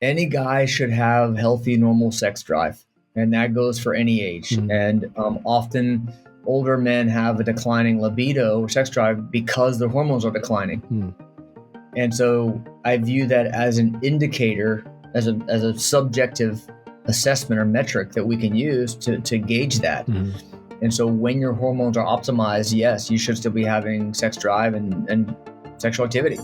Any guy should have healthy, normal sex drive, and that goes for any age. Mm. And often, older men have a declining libido or sex drive because their hormones are declining. Mm. And so, I view that as an indicator, as a subjective assessment or metric that we can use to gauge that. Mm. And so, when your hormones are optimized, yes, you should still be having sex drive and sexual activity.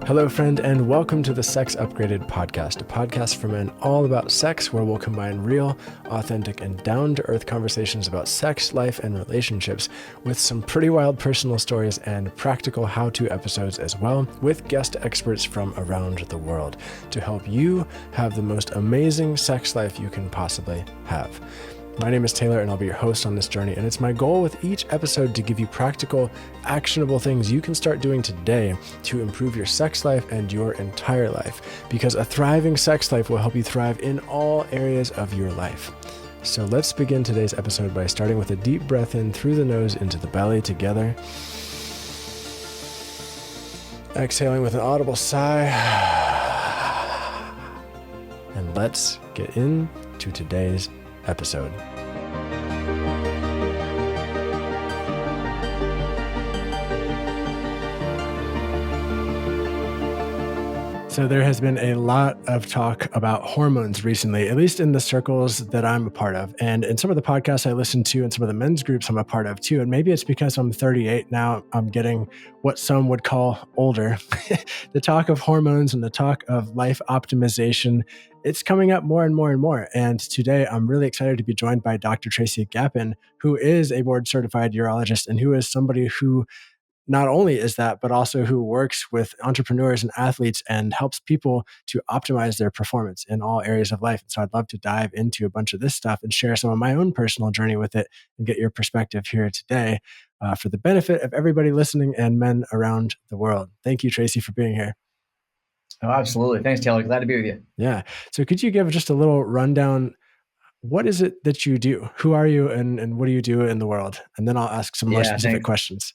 Hello, friend, and welcome to the Sex Upgraded podcast, a podcast for men all about sex, where we'll combine real, authentic, and down-to-earth conversations about sex, life, and relationships with some pretty wild personal stories and practical how-to episodes as well, with guest experts from around the world to help you have the most amazing sex life you can possibly have. My name is Taylor, and I'll be your host on this journey, and it's my goal with each episode to give you practical, actionable things you can start doing today to improve your sex life and your entire life, because a thriving sex life will help you thrive in all areas of your life. So let's begin today's episode by starting with a deep breath in through the nose into the belly together. Exhaling with an audible sigh. And let's get into today's episode. So there has been a lot of talk about hormones recently, at least in the circles that I'm a part of. And in some of the podcasts I listen to and some of the men's groups I'm a part of too. And maybe it's because I'm 38 now, I'm getting what some would call older. The talk of hormones and the talk of life optimization, it's coming up more and more and more. And today I'm really excited to be joined by Dr. Tracy Gapin, who is a board certified urologist and who is somebody who not only is that, but also who works with entrepreneurs and athletes and helps people to optimize their performance in all areas of life. And so I'd love to dive into a bunch of this stuff and share some of my own personal journey with it and get your perspective here today for the benefit of everybody listening and men around the world. Thank you, Tracy, for being here. Oh, absolutely. Thanks, Taylor. Glad to be with you. Yeah. So could you give just a little rundown? What is it that you do? Who are you and what do you do in the world? And then I'll ask some more specific questions.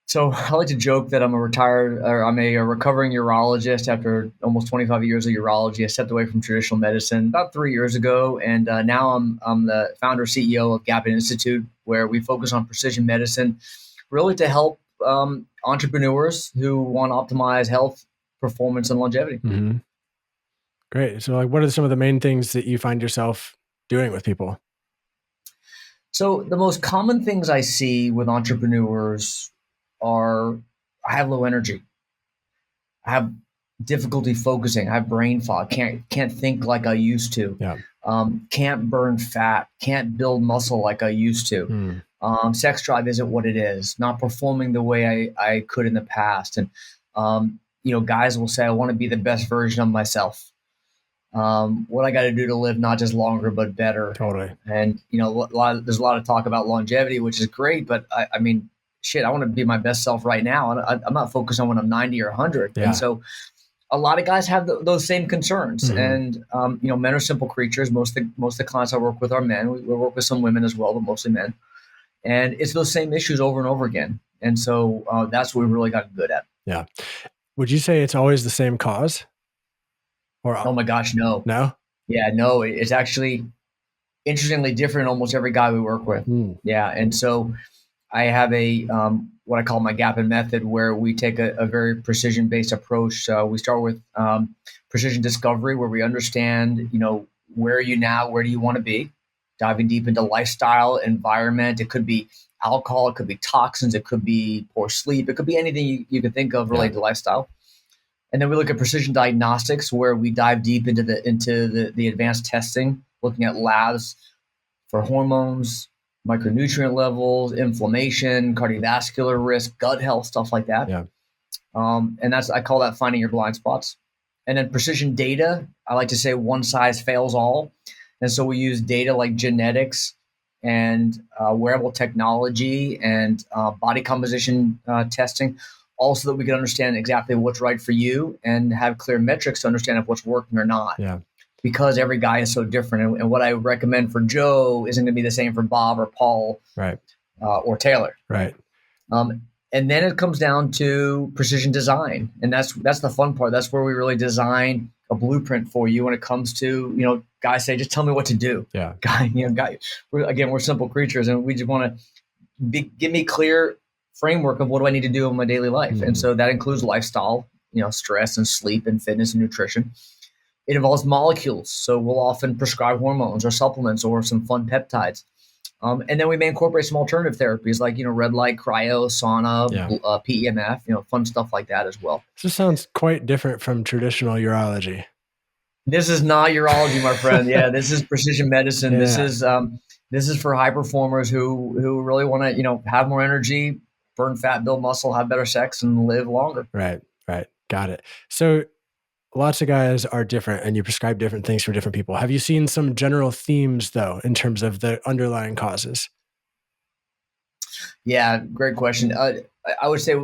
So I like to joke that I'm a recovering urologist after almost 25 years of urology. I stepped away from traditional medicine about 3 years ago, and now I'm the founder CEO of Gapin Institute, where we focus on precision medicine, really to help entrepreneurs who want to optimize health, performance, and longevity. Mm-hmm. Great. So, what are some of the main things that you find yourself doing with people? So the most common things I see with entrepreneurs are I have low energy. I have difficulty focusing. I have brain fog. Can't think like I used to. Yeah. Can't burn fat. Can't build muscle like I used to. Sex drive isn't what it is. Not performing the way I could in the past. And guys will say, I want to be the best version of myself. What I got to do to live not just longer but better. Totally. And there's a lot of talk about longevity, which is great, but I mean, shit, I want to be my best self right now. And I'm not focused on when I'm 90 or 100. Yeah. And so a lot of guys have those same concerns. Mm-hmm. And, men are simple creatures. Most of the clients I work with are men. We work with some women as well, but mostly men. And it's those same issues over and over again. And so that's what we really got good at. Yeah. Would you say it's always the same cause? Or oh my gosh, no. No? Yeah, no. It's actually interestingly different in almost every guy we work with. Yeah. And so I have a what I call my Gapin method, where we take a very precision-based approach. So we start with precision discovery, where we understand, where are you now, where do you want to be, diving deep into lifestyle, environment. It could be alcohol, it could be toxins, it could be poor sleep, it could be anything you could think of related to lifestyle. And then we look at precision diagnostics, where we dive deep into the advanced testing, looking at labs for hormones, micronutrient levels, inflammation, cardiovascular risk, gut health, stuff like that. Yeah. And I call that finding your blind spots. And then precision data, I like to say one size fails all. And so we use data like genetics and wearable technology and body composition testing, also that we can understand exactly what's right for you and have clear metrics to understand if what's working or not. Yeah. Because every guy is so different. And what I recommend for Joe isn't going to be the same for Bob or Paul, right, or Taylor. Right. And then it comes down to precision design. And that's the fun part. That's where we really design a blueprint for you when it comes to, guys say, just tell me what to do. Yeah. We're simple creatures, and we just want to give me clear framework of what do I need to do in my daily life. Mm-hmm. And so that includes lifestyle, stress and sleep and fitness and nutrition. It involves molecules. So we'll often prescribe hormones or supplements or some fun peptides. And then we may incorporate some alternative therapies like, red light, cryo, sauna, PEMF, fun stuff like that as well. This sounds quite different from traditional urology. This is not urology, my friend. Yeah, this is precision medicine. Yeah. This is for high performers who really want to, have more energy, burn fat, build muscle, have better sex, and live longer. Right. Got it. So lots of guys are different, and you prescribe different things for different people. Have you seen some general themes, though, in terms of the underlying causes? Yeah, great question. I would say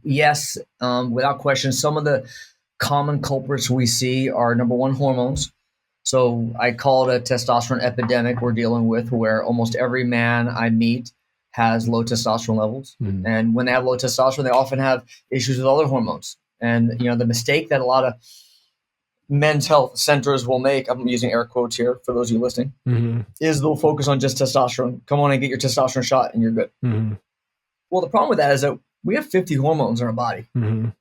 yes, without question. Some of the common culprits we see are, number one, hormones. So I call it a testosterone epidemic we're dealing with, where almost every man I meet has low testosterone levels. Mm-hmm. And when they have low testosterone, they often have issues with other hormones. And, the mistake that a lot of men's health centers will make, I'm using air quotes here for those of you listening, mm-hmm. is they'll focus on just testosterone. Come on and get your testosterone shot and you're good. Mm-hmm. Well, the problem with that is that we have 50 hormones in our body that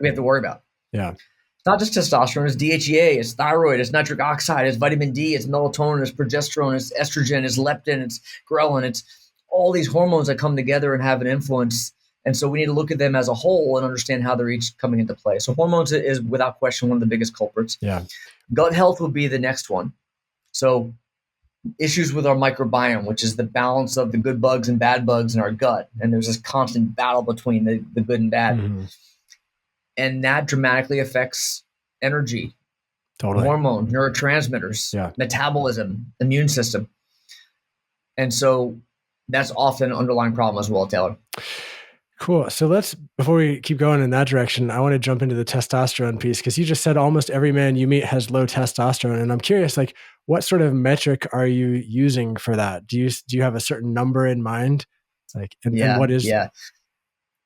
we have to worry about. Yeah. It's not just testosterone, it's DHEA, it's thyroid, it's nitric oxide, it's vitamin D, it's melatonin, it's progesterone, it's estrogen, it's leptin, it's ghrelin. It's all these hormones that come together and have an influence. And so we need to look at them as a whole and understand how they're each coming into play. So hormones is without question one of the biggest culprits. Yeah. Gut health would be the next one. So issues with our microbiome, which is the balance of the good bugs and bad bugs in our gut. And there's this constant battle between the good and bad. Mm-hmm. And that dramatically affects energy, hormone, neurotransmitters, metabolism, immune system. And so that's often an underlying problem as well, Taylor. Cool. So before we keep going in that direction, I want to jump into the testosterone piece, because you just said almost every man you meet has low testosterone. And I'm curious, what sort of metric are you using for that? Do you have a certain number in mind? And what is? Yeah.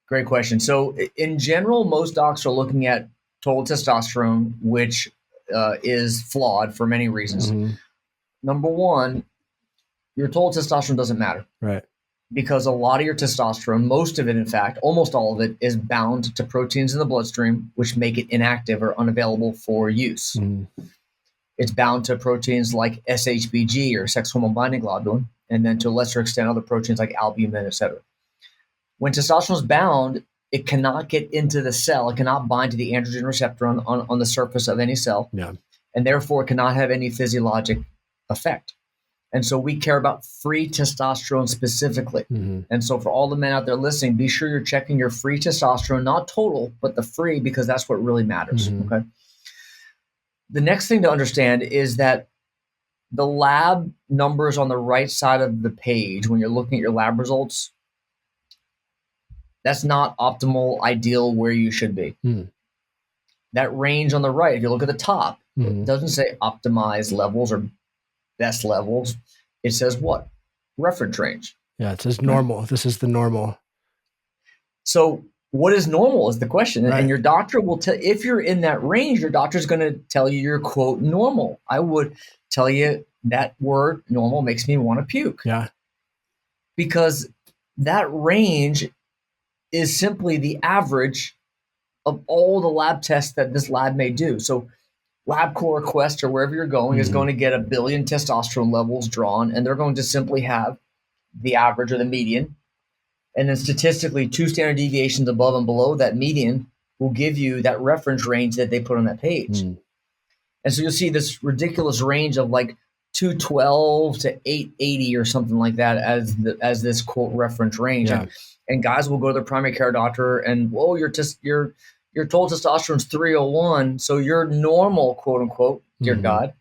Great question. So in general, most docs are looking at total testosterone, which is flawed for many reasons. Mm-hmm. Number one, your total testosterone doesn't matter. Right. Because a lot of your testosterone, most of it, in fact, almost all of it, is bound to proteins in the bloodstream, which make it inactive or unavailable for use. Mm. It's bound to proteins like SHBG or sex hormone binding globulin, and then to a lesser extent, other proteins like albumin, et cetera. When testosterone is bound, it cannot get into the cell. It cannot bind to the androgen receptor on the surface of any cell. Yeah. And therefore, it cannot have any physiologic effect. And so we care about free testosterone specifically. Mm-hmm. And so for all the men out there listening, be sure you're checking your free testosterone, not total, but the free, because that's what really matters. Mm-hmm. Okay. The next thing to understand is that the lab numbers on the right side of the page, when you're looking at your lab results, that's not optimal, ideal, where you should be. Mm. That range on the right, if you look at the top, it doesn't say optimized levels or best levels. It says what? Reference range. Yeah, it says normal. This is the normal. So what is normal is the question. Right. And your doctor will tell, if you're in that range, your doctor's going to tell you you're, quote, normal. I would tell you that word normal makes me want to puke. Yeah. Because that range is simply the average of all the lab tests that this lab may do. So LabCorp, Quest, or wherever you're going is going to get 1 billion testosterone levels drawn, and they're going to simply have the average or the median. And then statistically, 2 standard deviations above and below that median will give you that reference range that they put on that page. Mm. And so you'll see this ridiculous range of 212 to 880 or something like that as this quote reference range. Yeah. And guys will go to their primary care doctor and, whoa, your total testosterone is 301, so you're normal, quote unquote, dear God,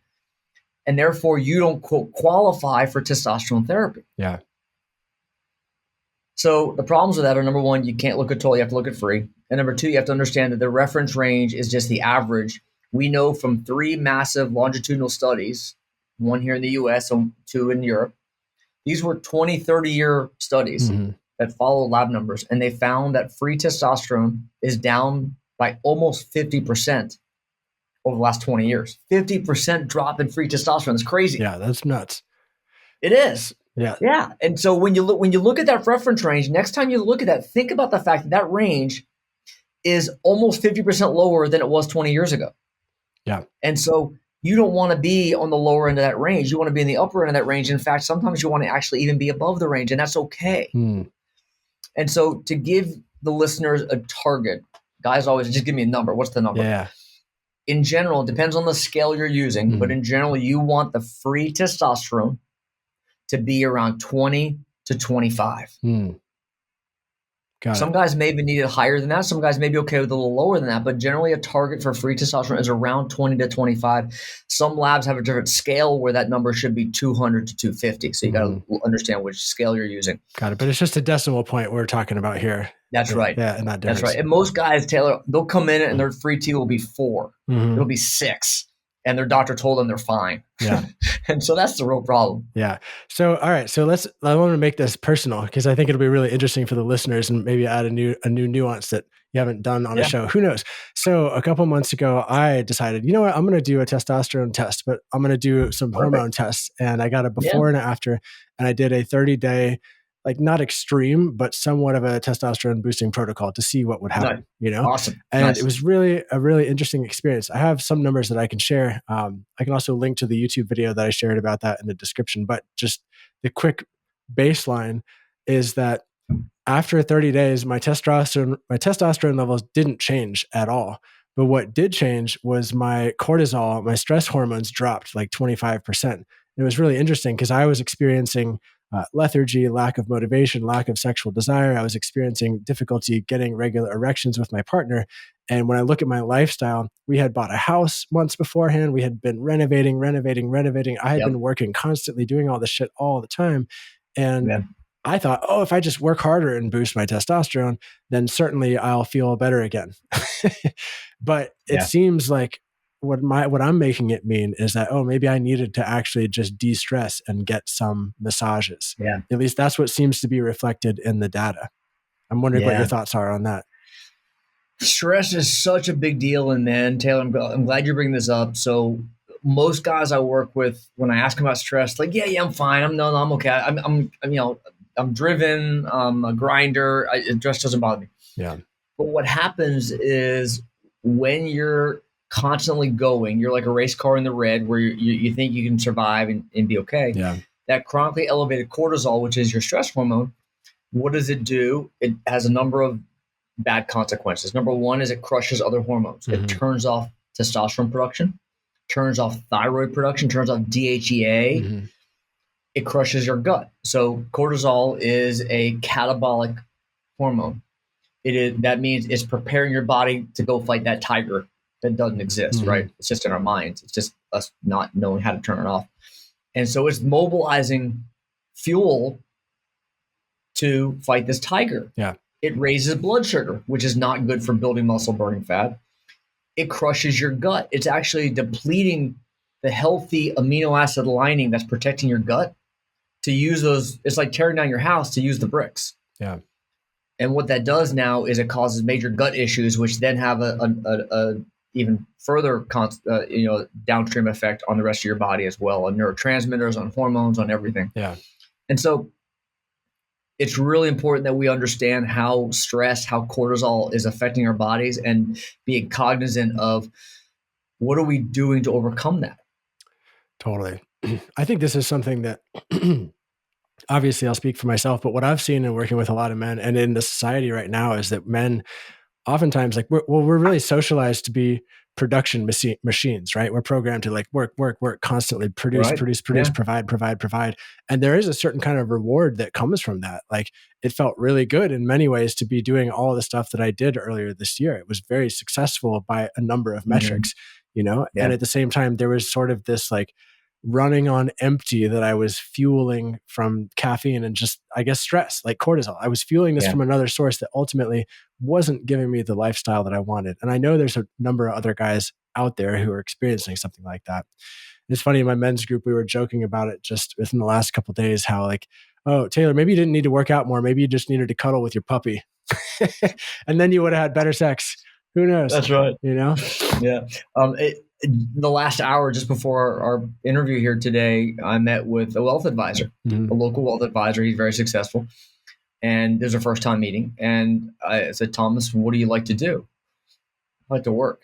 and therefore you don't, quote, qualify for testosterone therapy. Yeah. So the problems with that are, number one, you can't look at total, you have to look at free. And number two, you have to understand that the reference range is just the average. We know from 3 massive longitudinal studies, one here in the US and 2 in Europe. These were 20, 30-year studies. Mm-hmm. that follow lab numbers, and they found that free testosterone is down by almost 50% over the last 20 years. 50% drop in free testosterone. It's crazy. Yeah, that's nuts. It is. Yeah. Yeah. And so when you look at that reference range, next time you look at that, think about the fact that that range is almost 50% lower than it was 20 years ago. Yeah. And so you don't want to be on the lower end of that range. You want to be in the upper end of that range. In fact, sometimes you want to actually even be above the range, and that's okay. And so to give the listeners a target, guys always just give me a number. What's the number? Yeah. In general, it depends on the scale you're using, but in general, you want the free testosterone to be around 20 to 25. Some guys may even need it higher than that. Some guys may be okay with a little lower than that, but generally a target for free testosterone is around 20 to 25. Some labs have a different scale where that number should be 200 to 250. So you got to understand which scale you're using. Got it. But it's just a decimal point we're talking about here. That's right. Yeah, and that difference. That's right. And most guys, Taylor, they'll come in and their free T will be 4. It'll be 6. And their doctor told them they're fine. Yeah. And so that's the real problem. Yeah. So, all right. So I want to make this personal because I think it'll be really interesting for the listeners and maybe add a new nuance that you haven't done on a show. Who knows? So a couple months ago, I decided, you know what, I'm going to do a testosterone test, but I'm going to do some hormone tests. And I got a before and after, and I did a 30-day, like not extreme, but somewhat of a testosterone boosting protocol to see what would happen, you know? Awesome. And it was really a really interesting experience. I have some numbers that I can share. I can also link to the YouTube video that I shared about that in the description, but just the quick baseline is that after 30 days, my testosterone levels didn't change at all. But what did change was my cortisol, my stress hormones dropped like 25%. It was really interesting because I was experiencing lethargy, lack of motivation, lack of sexual desire. I was experiencing difficulty getting regular erections with my partner. And when I look at my lifestyle, we had bought a house months beforehand. We had been renovating. I had been working constantly, doing all this shit all the time. And I thought, oh, if I just work harder and boost my testosterone, then certainly I'll feel better again. But it seems like what I'm making it mean is that, oh, maybe I needed to actually just de-stress and get some massages. Yeah. At least that's what seems to be reflected in the data. I'm wondering what your thoughts are on that. Stress is such a big deal in men, Taylor. I'm glad you're bringing this up. So most guys I work with, when I ask them about stress, like, yeah, I'm fine. I'm okay. I'm driven. I'm a grinder. It just doesn't bother me. Yeah. But what happens is when you're constantly going, you're like a race car in the red where you think you can survive and be okay. Yeah. That chronically elevated cortisol, which is your stress hormone, what does it do? It has a number of bad consequences. Number one is it crushes other hormones. It turns off testosterone production, turns off thyroid production, turns off DHEA. It crushes your gut. So cortisol is a catabolic hormone. That means it's preparing your body to go fight that tiger that doesn't exist, right? It's just in our minds. It's just us not knowing how to turn it off. And so it's mobilizing fuel to fight this tiger. Yeah. It raises blood sugar, which is not good for building muscle, burning fat. It crushes your gut. It's actually depleting the healthy amino acid lining that's protecting your gut to use those. It's like tearing down your house to use the bricks. Yeah. And what that does now is it causes major gut issues, which then have a even further downstream effect on the rest of your body as well, on neurotransmitters, on hormones, on everything. Yeah. And so it's really important that we understand how stress, how cortisol is affecting our bodies, and being cognizant of what are we doing to overcome that. Totally. I think this is something that obviously I'll speak for myself, but what I've seen in working with a lot of men and in the society right now is that men oftentimes we're really socialized to be production machines, right? We're programmed to like work, constantly produce, provide. And there is a certain kind of reward that comes from that. Like it felt really good in many ways to be doing all the stuff that I did earlier this year. It was very successful by a number of metrics, and at the same time, there was sort of this like running on empty that I was fueling from caffeine and just, I guess, stress, like cortisol. I was fueling this from another source that ultimately wasn't giving me the lifestyle that I wanted. And I know there's a number of other guys out there who are experiencing something like that. It's funny, in my men's group, we were joking about it just within the last couple of days, how like, oh, Taylor, maybe you didn't need to work out more. Maybe you just needed to cuddle with your puppy. And then you would have had better sex. Who knows? That's right. You know? Yeah. The last hour, just before our interview here today, I met with a wealth advisor, a local wealth advisor. He's very successful. And there's a first time meeting. And I said, Thomas, what do you like to do? I like to work.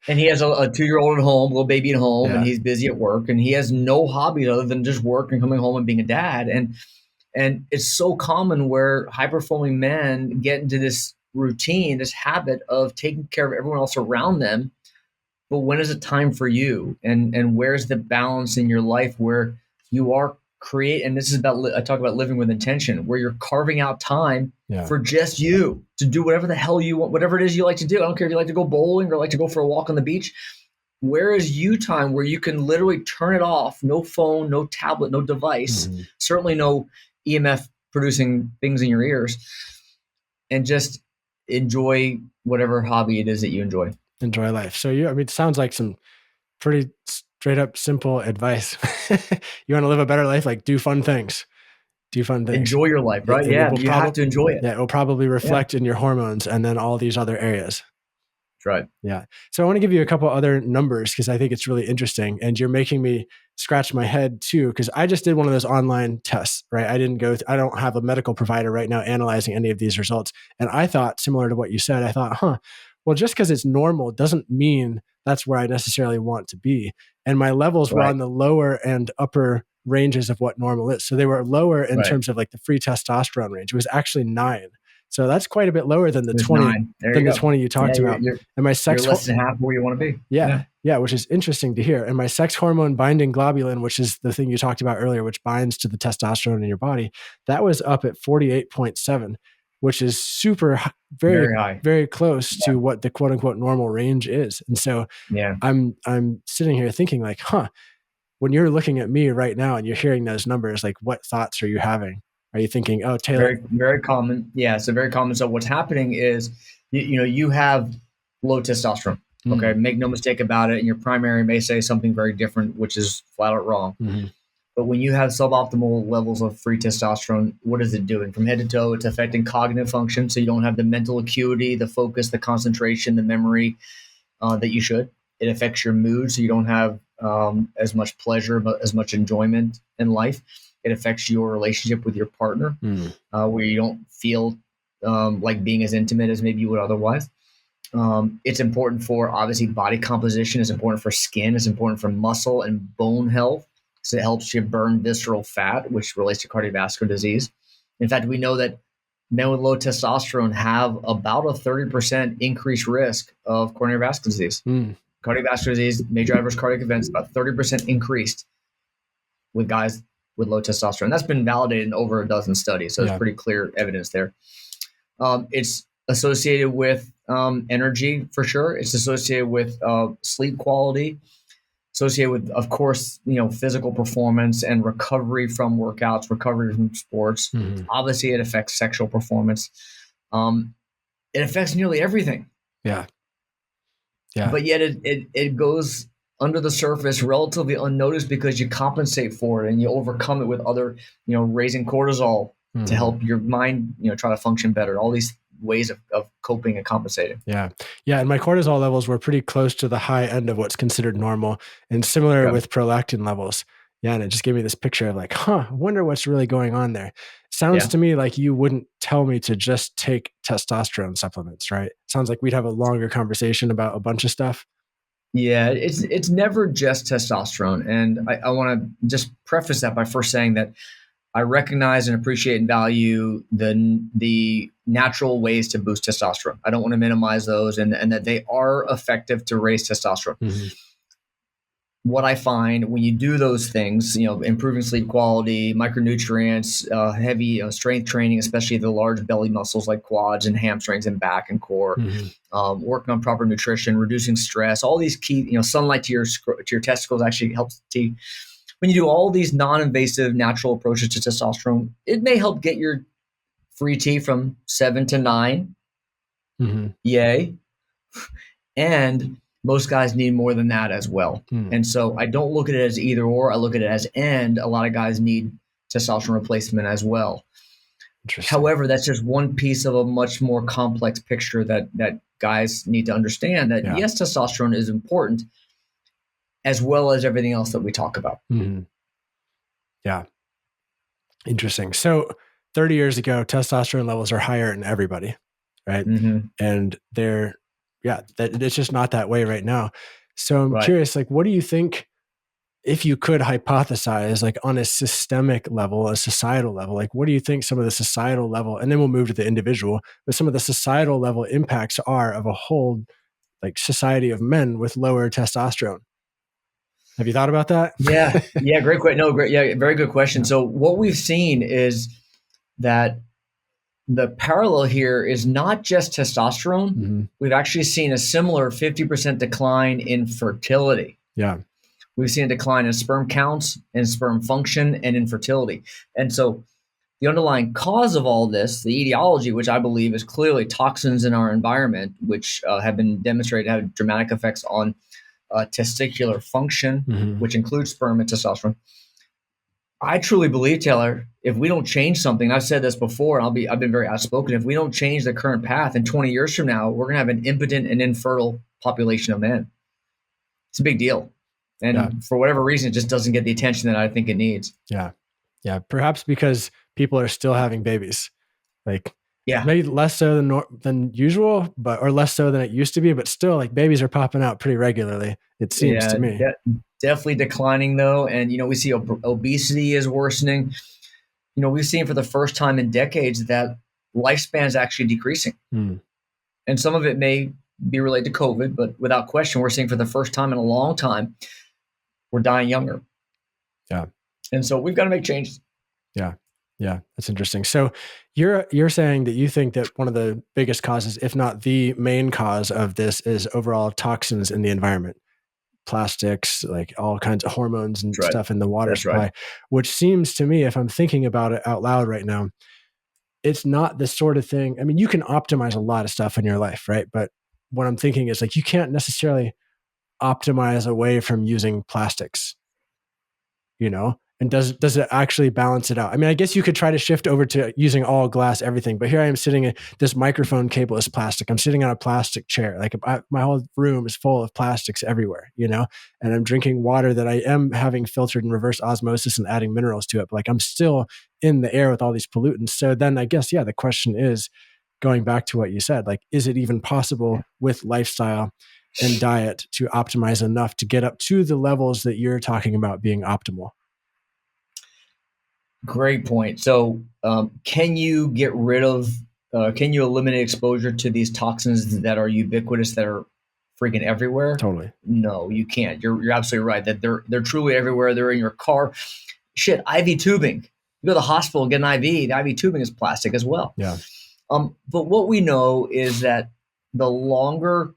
And he has a 2-year-old at home, little baby at home, and he's busy at work, and he has no hobbies other than just work and coming home and being a dad. And it's so common where high-performing men get into this routine, this habit of taking care of everyone else around them. But when is it time for you? And where's the balance in your life where you are and this is about, I talk about living with intention, where you're carving out time for just you to do whatever the hell you want, whatever it is you like to do. I don't care if you like to go bowling or like to go for a walk on the beach. Where is you time where you can literally turn it off? No phone, no tablet, no device, certainly no EMF producing things in your ears, and just enjoy whatever hobby it is that you enjoy. Enjoy life. So it sounds like some pretty straight up simple advice. You want to live a better life? Like do fun things. Enjoy your life, right? Yeah, you have to enjoy it. Yeah, it will probably reflect in your hormones and then all these other areas. That's right. Yeah. So I want to give you a couple other numbers because I think it's really interesting, and you're making me scratch my head too, because I just did one of those online tests, right? I don't have a medical provider right now analyzing any of these results. And I thought, similar to what you said, I thought, well, just because it's normal doesn't mean that's where I necessarily want to be. And my levels were on the lower and upper ranges of what normal is. So they were lower in terms of like the free testosterone range. It was actually 9. So that's quite a bit lower than the 20 the 20 you talked about. And my sex you're less than half where you want to be. Yeah, which is interesting to hear. And my sex hormone binding globulin, which is the thing you talked about earlier, which binds to the testosterone in your body, that was up at 48.7, which is very high, very close to what the quote unquote normal range is. And so I'm sitting here thinking like, when you're looking at me right now and you're hearing those numbers, like what thoughts are you having? Are you thinking, oh, Taylor? Very, very common. Yeah, it's a very common. So what's happening is, you have low testosterone. Okay, make no mistake about it. And your primary may say something very different, which is flat out wrong. But when you have suboptimal levels of free testosterone, what is it doing? From head to toe, it's affecting cognitive function. So you don't have the mental acuity, the focus, the concentration, the memory that you should. It affects your mood. So you don't have as much pleasure, but as much enjoyment in life. It affects your relationship with your partner, where you don't feel like being as intimate as maybe you would otherwise. It's important for, obviously, body composition. It's important for skin. It's important for muscle and bone health. So it helps you burn visceral fat, which relates to cardiovascular disease. In fact, we know that men with low testosterone have about a 30% increased risk of coronary vascular disease. Cardiovascular disease, major adverse cardiac events, about 30% increased with guys with low testosterone. That's been validated in over a dozen studies. So there's pretty clear evidence there. It's associated with energy for sure. It's associated with sleep quality, associated with, of course, physical performance and recovery from workouts, recovery from sports. Obviously, it affects sexual performance. It affects nearly everything. Yeah. But yet it goes under the surface relatively unnoticed because you compensate for it and you overcome it with other, raising cortisol to help your mind, try to function better. All these ways of coping and compensating. Yeah. And my cortisol levels were pretty close to the high end of what's considered normal, and similar with prolactin levels. Yeah. And it just gave me this picture of like, I wonder what's really going on there. Sounds to me like you wouldn't tell me to just take testosterone supplements, right? Sounds like we'd have a longer conversation about a bunch of stuff. Yeah, it's never just testosterone. And I want to just preface that by first saying that I recognize and appreciate and value the natural ways to boost testosterone. I don't want to minimize those, and that they are effective to raise testosterone. What I find when you do those things, improving sleep quality, micronutrients, heavy strength training, especially the large belly muscles like quads and hamstrings and back and core, working on proper nutrition, reducing stress, all these key, sunlight to your testicles actually helps to. When you do all these non-invasive natural approaches to testosterone, it may help get your free T from 7 to 9. Yay. And most guys need more than that as well. And so I don't look at it as either or. I look at it as and. A lot of guys need testosterone replacement as well. However, that's just one piece of a much more complex picture that guys need to understand, that yes, testosterone is important as well as everything else that we talk about. Mm-hmm. Yeah. Interesting. So 30 years ago, testosterone levels are higher in everybody, right? Mm-hmm. And it's just not that way right now. So I'm curious, like, what do you think, if you could hypothesize, like on a systemic level, a societal level, like what do you think some of the societal level, and then we'll move to the individual, but some of the societal level impacts are of a whole like society of men with lower testosterone? Have you thought about that? Yeah. Great question. No, great. Yeah. Very good question. So what we've seen is that the parallel here is not just testosterone. Mm-hmm. We've actually seen a similar 50% decline in fertility. Yeah. We've seen a decline in sperm counts, in sperm function, and in fertility. And so the underlying cause of all this, the etiology, which I believe is clearly toxins in our environment, which have been demonstrated to have dramatic effects on testicular function, mm-hmm. which includes sperm and testosterone. I truly believe, Taylor, if we don't change something, I've said this before, and I've been very outspoken, if we don't change the current path, in 20 years from now, we're going to have an impotent and infertile population of men. It's a big deal. And for whatever reason, it just doesn't get the attention that I think it needs. Yeah. Yeah. Perhaps because people are still having babies. Like, maybe less so than usual, or less so than it used to be, but still, like, babies are popping out pretty regularly, it seems to me. Definitely declining though. And, we see obesity is worsening. We've seen for the first time in decades that lifespan is actually decreasing. Mm. And some of it may be related to COVID, but without question, we're seeing for the first time in a long time, we're dying younger. Yeah. And so we've got to make changes. Yeah. Yeah. That's interesting. So you're saying that you think that one of the biggest causes, if not the main cause of this, is overall toxins in the environment, plastics, like all kinds of hormones and stuff in the water supply, which seems to me, if I'm thinking about it out loud right now, it's not the sort of thing. I mean, you can optimize a lot of stuff in your life, right? But what I'm thinking is, like, you can't necessarily optimize away from using plastics, and does it actually balance it out? I mean, I guess you could try to shift over to using all glass, everything, but here I am sitting in this microphone cable is plastic. I'm sitting on a plastic chair. Like, my whole room is full of plastics everywhere, and I'm drinking water that I am having filtered in reverse osmosis and adding minerals to it. But, like, I'm still in the air with all these pollutants. So then I guess, the question is, going back to what you said, like, is it even possible with lifestyle and diet to optimize enough to get up to the levels that you're talking about being optimal? Great point. So can you eliminate exposure to these toxins that are ubiquitous, that are freaking everywhere? Totally. No, you can't. You're absolutely right that they're truly everywhere. They're in your car. Shit, IV tubing. You go to the hospital and get an IV. The IV tubing is plastic as well. Yeah. But what we know is that the longer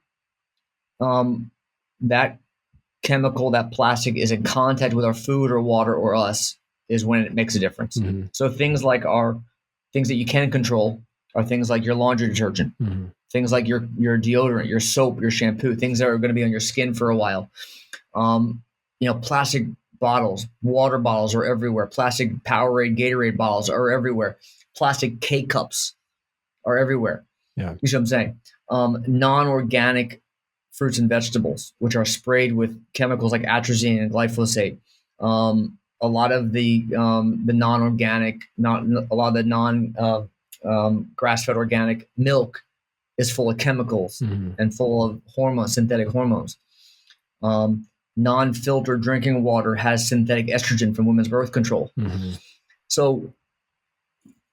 that chemical, that plastic, is in contact with our food or water or us, is when it makes a difference. Mm-hmm. So things that you can control are things like your laundry detergent, mm-hmm. things like your deodorant, your soap, your shampoo, things that are going to be on your skin for a while. Plastic bottles, water bottles are everywhere. Plastic Powerade, Gatorade bottles are everywhere. Plastic K-cups are everywhere. Yeah. You see what I'm saying? Non-organic fruits and vegetables, which are sprayed with chemicals like atrazine and glyphosate. A lot of the non-organic, grass-fed organic milk is full of chemicals, mm-hmm. and full of hormones, synthetic hormones. Non-filtered drinking water has synthetic estrogen from women's birth control. Mm-hmm. So,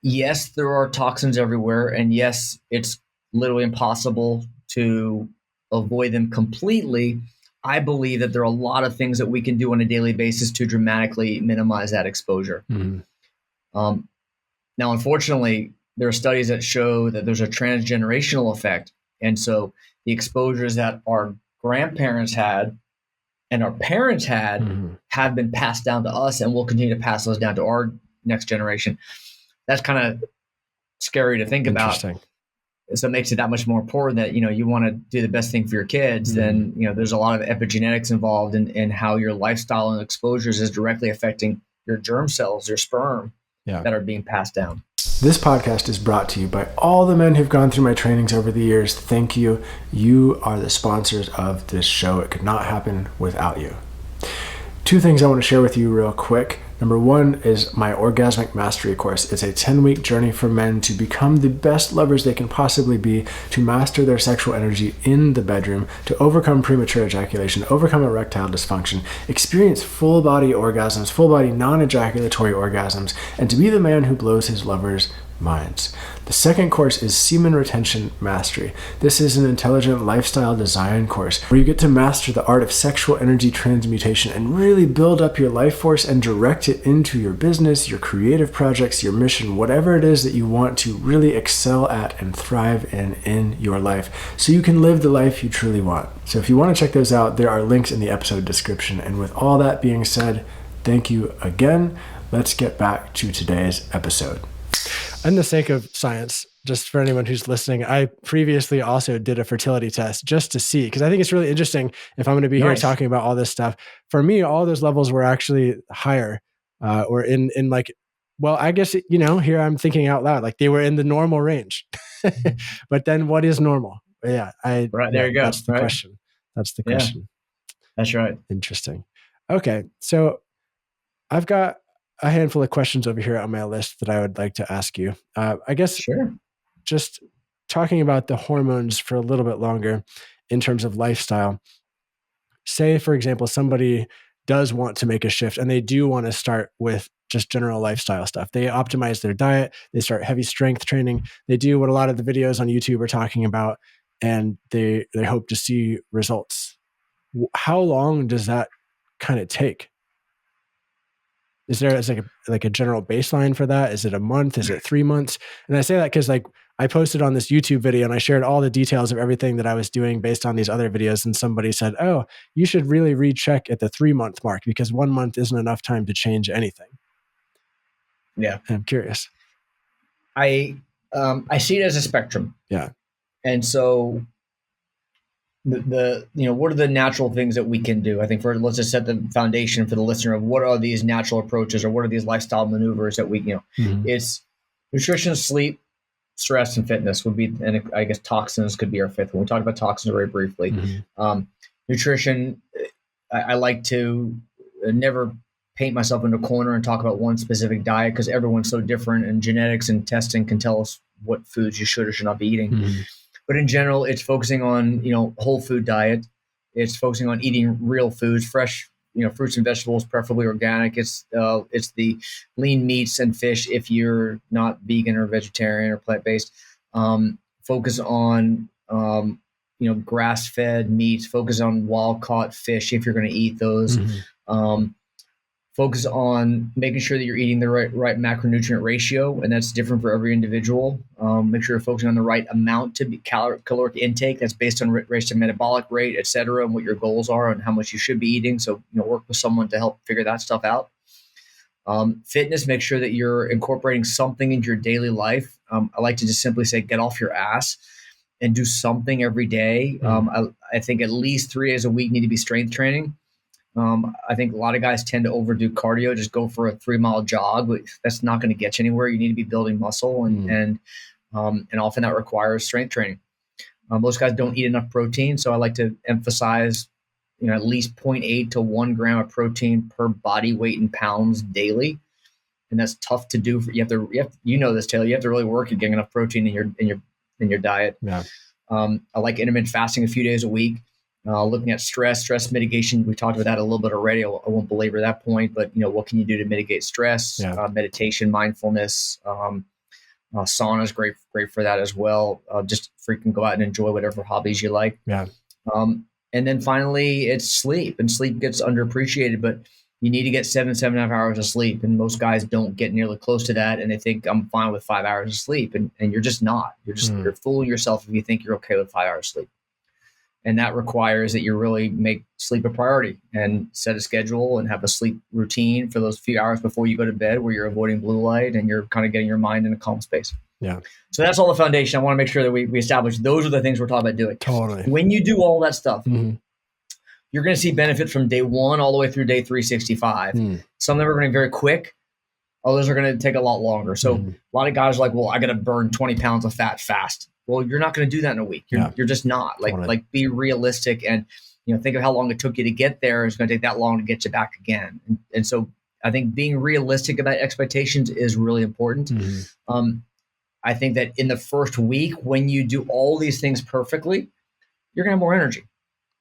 yes, there are toxins everywhere, and yes, it's literally impossible to avoid them completely. I believe that there are a lot of things that we can do on a daily basis to dramatically minimize that exposure. Mm-hmm. Now, unfortunately, there are studies that show that there's a transgenerational effect. And so the exposures that our grandparents had and our parents had, mm-hmm. have been passed down to us, and we'll continue to pass those down to our next generation. That's kind of scary to think about. So it makes it that much more important that, you want to do the best thing for your kids. Mm-hmm. Then, there's a lot of epigenetics involved in how your lifestyle and exposures is directly affecting germ cells, your sperm that are being passed down. This podcast is brought to you by all the men who've gone through my trainings over the years. Thank you. You are the sponsors of this show. It could not happen without you. 2 things I want to share with you real quick. Number 1 is my Orgasmic Mastery course. It's a 10-week journey for men to become the best lovers they can possibly be, to master their sexual energy in the bedroom, to overcome premature ejaculation, overcome erectile dysfunction, experience full body orgasms, full body non-ejaculatory orgasms, and to be the man who blows his lovers' minds. The second course is Semen Retention Mastery. This is an intelligent lifestyle design course where you get to master the art of sexual energy transmutation and really build up your life force and direct it into your business, your creative projects, your mission, whatever it is that you want to really excel at and thrive in your life, so you can live the life you truly want. So if you want to check those out, there are links in the episode description. And with all that being said, thank you again. Let's get back to today's episode. In the sake of science, just for anyone who's listening, I previously also did a fertility test just to see, because I think it's really interesting if I'm going to be here talking about all this stuff. For me, all those levels were actually higher, or in like, well, I guess, here I'm thinking out loud, like they were in the normal range. But then what is normal? Yeah. Right, there you go. That's the question. That's the question. That's right. Interesting. Okay. So I've got a handful of questions over here on my list that I would like to ask you. I guess just talking about the hormones for a little bit longer in terms of lifestyle. Say, for example, somebody does want to make a shift and they do want to start with just general lifestyle stuff. They optimize their diet, they start heavy strength training, they do what a lot of the videos on YouTube are talking about, and they hope to see results. How long does that kind of take? Is there like a general baseline for that? Is it a month? Is it 3 months? And I say that because I posted on this YouTube video and I shared all the details of everything that I was doing based on these other videos. And somebody said, "Oh, you should really recheck at the 3-month mark because 1 month isn't enough time to change anything." Yeah, and I'm curious. I see it as a spectrum. Yeah, and so what are the natural things that we can do? I think let's just set the foundation for the listener of what are these natural approaches or what are these lifestyle maneuvers that we, it's nutrition, sleep, stress, and fitness would be, and I guess toxins could be our fifth one. We talked about toxins very briefly. Nutrition, I like to never paint myself into a corner and talk about one specific diet because everyone's so different, and genetics and testing can tell us what foods you should or should not be eating. But in general, it's focusing on, whole food diet. It's focusing on eating real foods, fresh, fruits and vegetables, preferably organic. It's the lean meats and fish if you're not vegan or vegetarian or plant-based. Focus on, grass-fed meats. Focus on wild-caught fish if you're going to eat those. Focus on making sure that you're eating the right macronutrient ratio, and that's different for every individual. Make sure you're focusing on the right amount to be caloric intake. That's based on race to metabolic rate, et cetera, and what your goals are and how much you should be eating. So, work with someone to help figure that stuff out. Fitness, make sure that you're incorporating something into your daily life. I like to just simply say, get off your ass and do something every day. I think at least 3 days a week need to be strength training. I think a lot of guys tend to overdo cardio, just go for a 3-mile jog, but that's not going to get you anywhere. You need to be building muscle and often that requires strength training. Most guys don't eat enough protein. So I like to emphasize, at least 0.8 to 1 gram of protein per body weight in pounds daily. And that's tough to do. You have this, Taylor, you have to really work at getting enough protein in your diet. Yeah. I like intermittent fasting a few days a week. Looking at stress mitigation. We talked about that a little bit already. I won't belabor that point, but what can you do to mitigate stress? Meditation, mindfulness, sauna is great for that as well. Just freaking go out and enjoy whatever hobbies you like. Yeah. And then finally it's sleep, and sleep gets underappreciated, but you need to get 7.5 hours of sleep. And most guys don't get nearly close to that. And they think I'm fine with 5 hours of sleep. And you're just not, you're fooling yourself if you think you're okay with 5 hours of sleep. And that requires that you really make sleep a priority and set a schedule and have a sleep routine for those few hours before you go to bed where you're avoiding blue light and you're kind of getting your mind in a calm space. Yeah. So that's all the foundation. I want to make sure that we establish those are the things we're talking about doing. Totally. When you do all that stuff, you're going to see benefit from day 1 all the way through day 365. Some of them are going to be very quick. Others are going to take a lot longer. So a lot of guys are like, well, I got to burn 20 pounds of fat fast. Well, you're not going to do that in a week. You're just not. Like be realistic and, think of how long it took you to get there. It's going to take that long to get you back again. And so I think being realistic about expectations is really important. I think that in the first week, when you do all these things perfectly, you're going to have more energy.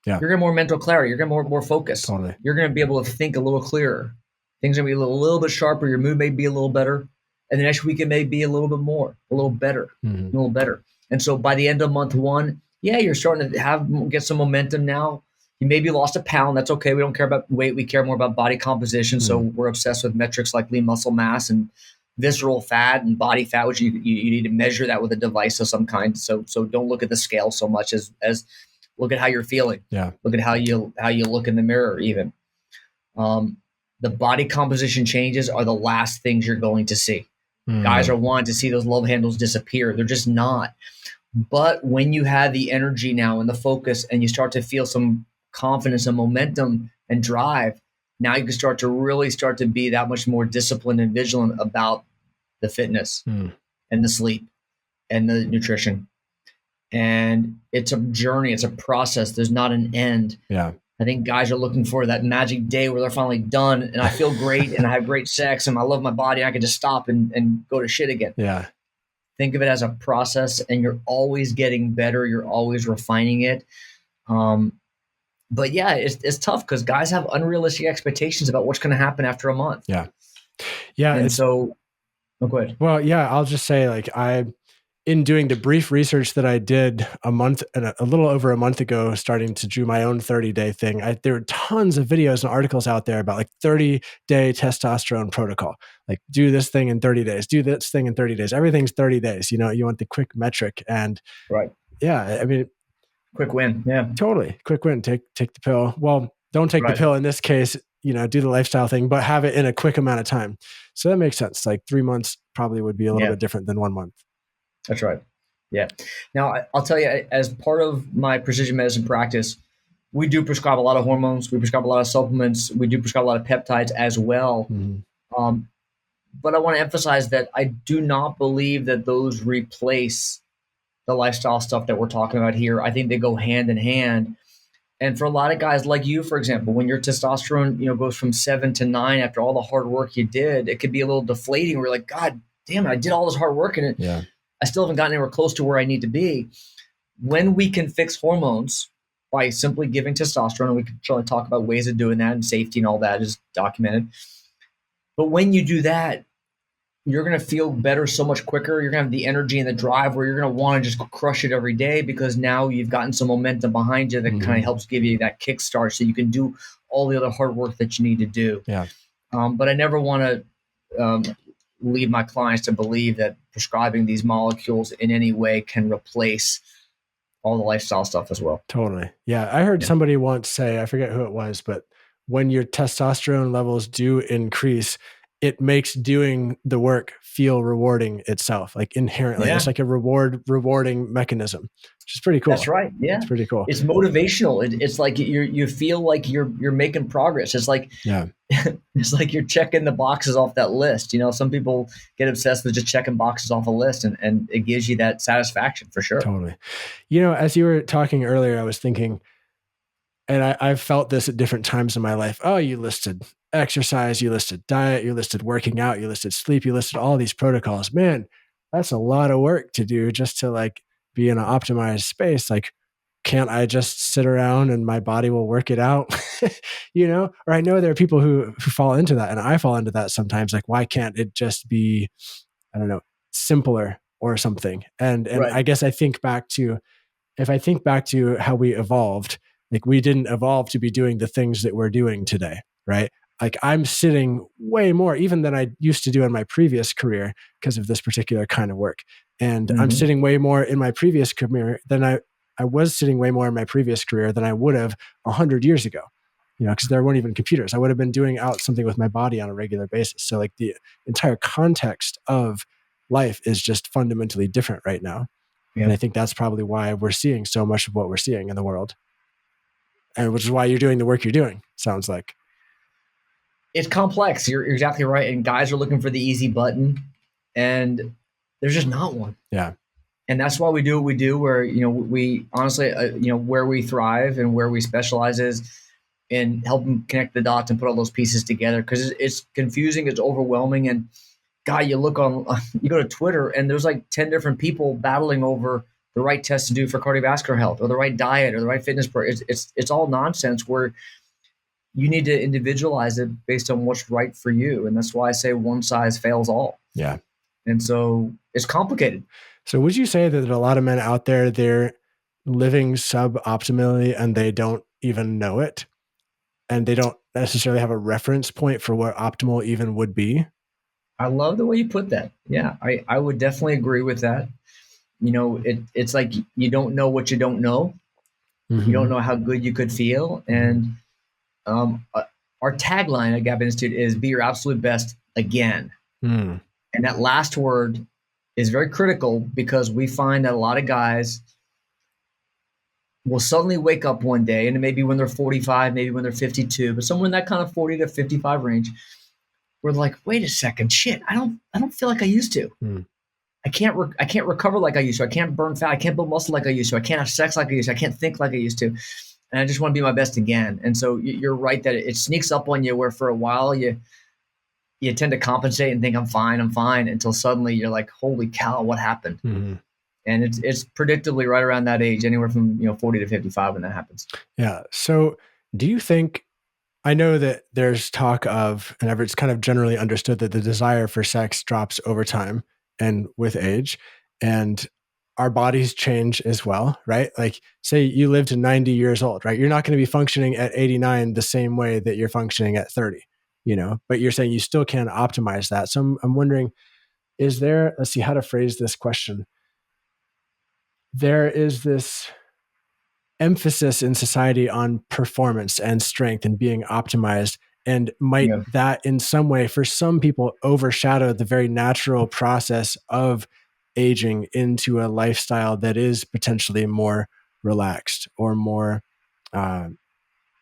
Yeah. You're going to have more mental clarity. You're going to have more focus. Totally. You're going to be able to think a little clearer. Things are going to be a little bit sharper. Your mood may be a little better. And the next week, it may be a little bit more, a little better, a little better. And so by the end of month 1, you're starting to get some momentum now. You maybe lost a pound. That's okay. We don't care about weight. We care more about body composition. So we're obsessed with metrics like lean muscle mass and visceral fat and body fat, which you need to measure that with a device of some kind. So don't look at the scale so much as look at how you're feeling. Yeah. Look at how you look in the mirror even. The body composition changes are the last things you're going to see. Guys are wanting to see those love handles disappear. They're just not. But when you have the energy now and the focus and you start to feel some confidence and momentum and drive, now you can start to be that much more disciplined and vigilant about the fitness and the sleep and the nutrition. And it's a journey. It's a process. There's not an end. Yeah. I think guys are looking for that magic day where they're finally done and I feel great and I have great sex and I love my body and I can just stop and go to shit again. Yeah. Think of it as a process and you're always getting better. You're always refining it. But yeah, it's tough because guys have unrealistic expectations about what's going to happen after a month. Yeah. Yeah. And so, go ahead. Well, yeah, I'll just say in doing the brief research that I did a little over a month ago, starting to do my own 30-day thing, there are tons of videos and articles out there about 30-day testosterone protocol. Like do this thing in 30 days, do this thing in 30 days. Everything's 30 days. You want the quick metric and right. Yeah, I mean, quick win. Yeah, totally. Quick win. Take the pill. Well, don't take the pill in this case, do the lifestyle thing, but have it in a quick amount of time. So that makes sense. 3 months probably would be a little bit different than 1 month. That's right. Yeah. Now, I'll tell you, as part of my precision medicine practice, we do prescribe a lot of hormones. We prescribe a lot of supplements. We do prescribe a lot of peptides as well. But I want to emphasize that I do not believe that those replace the lifestyle stuff that we're talking about here. I think they go hand in hand. And for a lot of guys like you, for example, when your testosterone, goes from 7 to 9 after all the hard work you did, it could be a little deflating. We're like, God damn it, I did all this hard work and I still haven't gotten anywhere close to where I need to be. When we can fix hormones by simply giving testosterone, and we can certainly talk about ways of doing that and safety and all that is documented. But when you do that, you're going to feel better so much quicker. You're going to have the energy and the drive where you're going to want to just crush it every day because now you've gotten some momentum behind you that kind of helps give you that kickstart so you can do all the other hard work that you need to do. Yeah. But I never want to lead my clients to believe that prescribing these molecules in any way can replace all the lifestyle stuff as well. Totally. Yeah. I heard somebody once say, I forget who it was, but when your testosterone levels do increase, it makes doing the work feel rewarding itself, inherently. It's like a rewarding mechanism, which is pretty cool. That's right. Yeah. It's pretty cool. It's motivational. It's like you feel like you're making progress. It's like, it's like you're checking the boxes off that list. Some people get obsessed with just checking boxes off a list and it gives you that satisfaction for sure. Totally. As you were talking earlier, I was thinking, and I've felt this at different times in my life. Oh, you listed exercise, you listed diet, you listed working out, you listed sleep, you listed all these protocols. Man, that's a lot of work to do just to be in an optimized space. Can't I just sit around and my body will work it out? Or I know there are people who fall into that, and I fall into that sometimes. Why can't it just be, I don't know, simpler or something? And I guess if I think back to how we evolved, we didn't evolve to be doing the things that we're doing today, right? I'm sitting way more even than I used to do in my previous career because of this particular kind of work. And I'm sitting way more in my previous career than I was sitting way more in my previous career than I would have 100 years ago, because there weren't even computers. I would have been doing out something with my body on a regular basis. So the entire context of life is just fundamentally different right now. Yeah. And I think that's probably why we're seeing so much of what we're seeing in the world. and which is why you're doing the work you're doing, sounds like. It's complex. You're exactly right. And guys are looking for the easy button, and there's just not one. Yeah. And that's why we do what we do, where, we honestly, where we thrive and where we specialize is in helping connect the dots and put all those pieces together, because it's confusing, it's overwhelming. And God, you go to Twitter and there's like 10 different people battling over the right test to do for cardiovascular health, or the right diet, or the right fitness program. It's all nonsense, where you need to individualize it based on what's right for you. And that's why I say one size fails all. Yeah. And so it's complicated. So would you say that there are a lot of men out there, they're living suboptimally and they don't even know it? And they don't necessarily have a reference point for what optimal even would be? I love the way you put that. Yeah, I would definitely agree with that. It's like you don't know what you don't know. Mm-hmm. You don't know how good you could feel. And our tagline at Gap Institute is be your absolute best again. Mm. And that last word is very critical, because we find that a lot of guys will suddenly wake up one day, and maybe when they're 45, maybe when they're 52, but somewhere in that kind of 40 to 55 range, we're like, wait a second, shit, I don't feel like I used to. Mm. I can't recover like I used to. I can't burn fat. I can't build muscle like I used to. I can't have sex like I used to. I can't think like I used to. And I just want to be my best again. And so you're right that it sneaks up on you, where for a while you tend to compensate and think I'm fine, until suddenly you're like, holy cow, what happened? Mm-hmm. And it's predictably right around that age, anywhere from 40 to 55 when that happens. Yeah. So do you think, I know that there's talk of, and it's kind of generally understood, that the desire for sex drops over time and with age, and our bodies change as well, right? Like, say you live to 90 years old, right? You're not going to be functioning at 89 the same way that you're functioning at 30, but you're saying you still can optimize that. So I'm wondering, is there, let's see how to phrase this question. There is this emphasis in society on performance and strength and being optimized. And might that in some way, for some people, overshadow the very natural process of aging into a lifestyle that is potentially more relaxed, or more,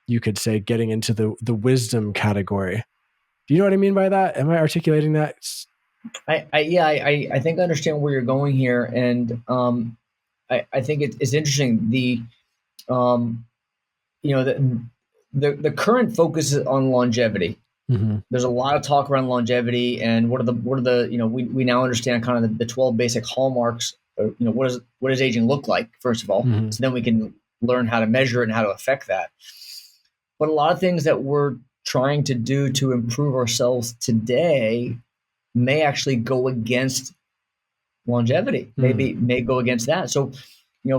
you could say, getting into the wisdom category. Do you know what I mean by that? Am I articulating that? I think I understand where you're going here. And I think it's interesting. The current focus is on longevity. Mm-hmm. There's a lot of talk around longevity, and what are the we now understand kind of the 12 basic hallmarks. What does aging look like, first of all? Mm-hmm. So then we can learn how to measure it and how to affect that. But a lot of things that we're trying to do to improve ourselves today may actually go against longevity. May go against that. So,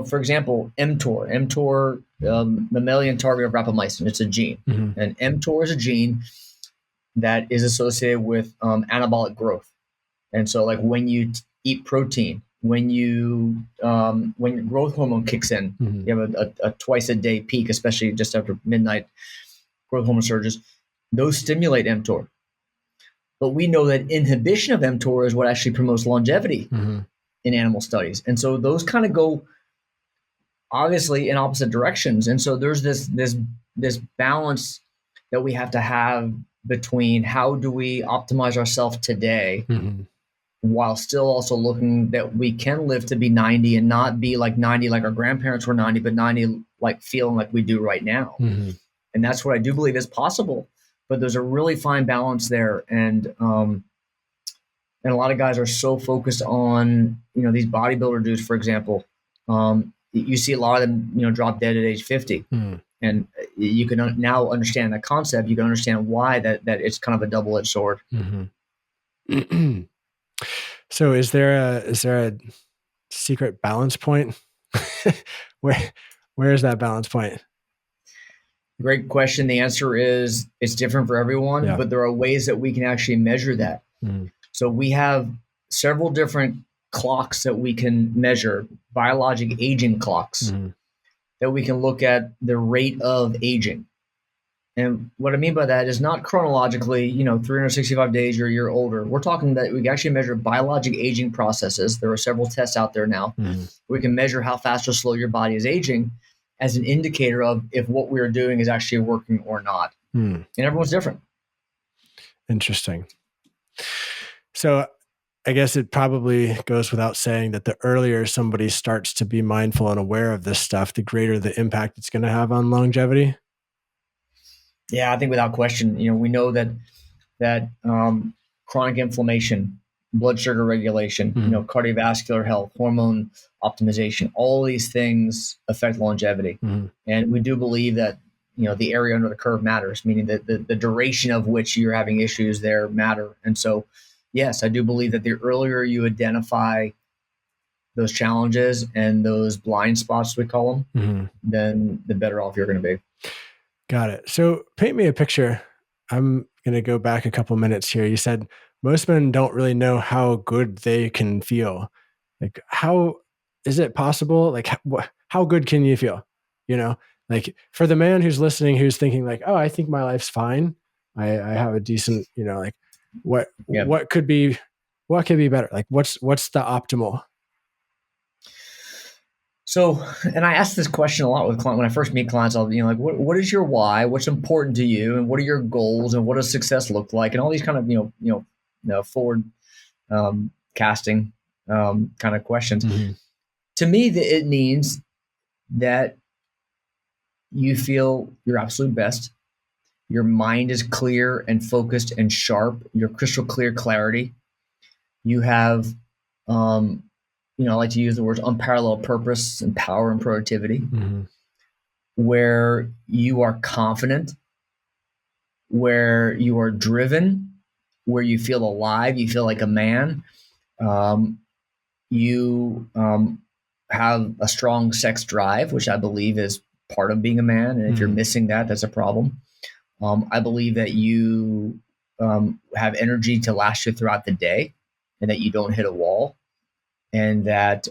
for example, mTOR, mammalian target of rapamycin, it's a gene. Mm-hmm. And mTOR is a gene that is associated with anabolic growth. And so, like, when you eat protein, when your growth hormone kicks in, mm-hmm. you have a twice a day peak, especially just after midnight growth hormone surges, those stimulate mTOR. But we know that inhibition of mTOR is what actually promotes longevity mm-hmm. in animal studies. And so those kind of go obviously in opposite directions. And so there's this balance that we have to have between how do we optimize ourselves today mm-hmm. while still also looking that we can live to be 90 and not be like 90 like our grandparents were 90, but 90 like feeling like we do right now. Mm-hmm. And that's what I do believe is possible. But there's a really fine balance there. And a lot of guys are so focused on, these bodybuilder dudes, for example. You see a lot of them, drop dead at age 50. Mm. And you can now understand that concept. You can understand why that it's kind of a double-edged sword. Mm-hmm. So is there a secret balance point? Where is that balance point? Great question. The answer is it's different for everyone, but there are ways that we can actually measure that. Mm. So we have several different clocks that we can measure, biologic aging clocks, that we can look at the rate of aging. And what I mean by that is not chronologically, 365 days or a year older. We're talking that we can actually measure biologic aging processes. There are several tests out there now. We can measure how fast or slow your body is aging. as an indicator of if what we're doing is actually working or not. And everyone's different. Interesting. So I guess it probably goes without saying that the earlier somebody starts to be mindful and aware of this stuff, the greater the impact it's going to have on longevity. Yeah, I think without question, we know that chronic inflammation, blood sugar regulation, cardiovascular health, hormone optimization, all these things affect longevity. And we do believe that, the area under the curve matters, meaning that the duration of which you're having issues there matter. And so, yes, I do believe that the earlier you identify those challenges and those blind spots, we call them, then the better off you're going to be. Got it. So paint me a picture. I'm going to go back a couple minutes here. You said most men don't really know how good they can feel. Like, how is it possible? Like, how good can you feel? Like, for the man who's listening, who's thinking like, oh, I think my life's fine. I have a decent, like what could be better? Like, what's the optimal? So, and I ask this question a lot with clients. When I first meet clients, I'll, like, what is your why? What's important to you? And what are your goals? And what does success look like? And all these kind of, forward casting kind of questions. To me, it means that you feel your absolute best. Your mind is clear and focused and sharp. You're crystal clear clarity. You have, I like to use the words unparalleled purpose and power and productivity, where you are confident, where you are driven, where you feel alive, you feel like a man. You have a strong sex drive, which I believe is part of being a man. And if you're missing that, that's a problem. I believe that you have energy to last you throughout the day and that you don't hit a wall, and that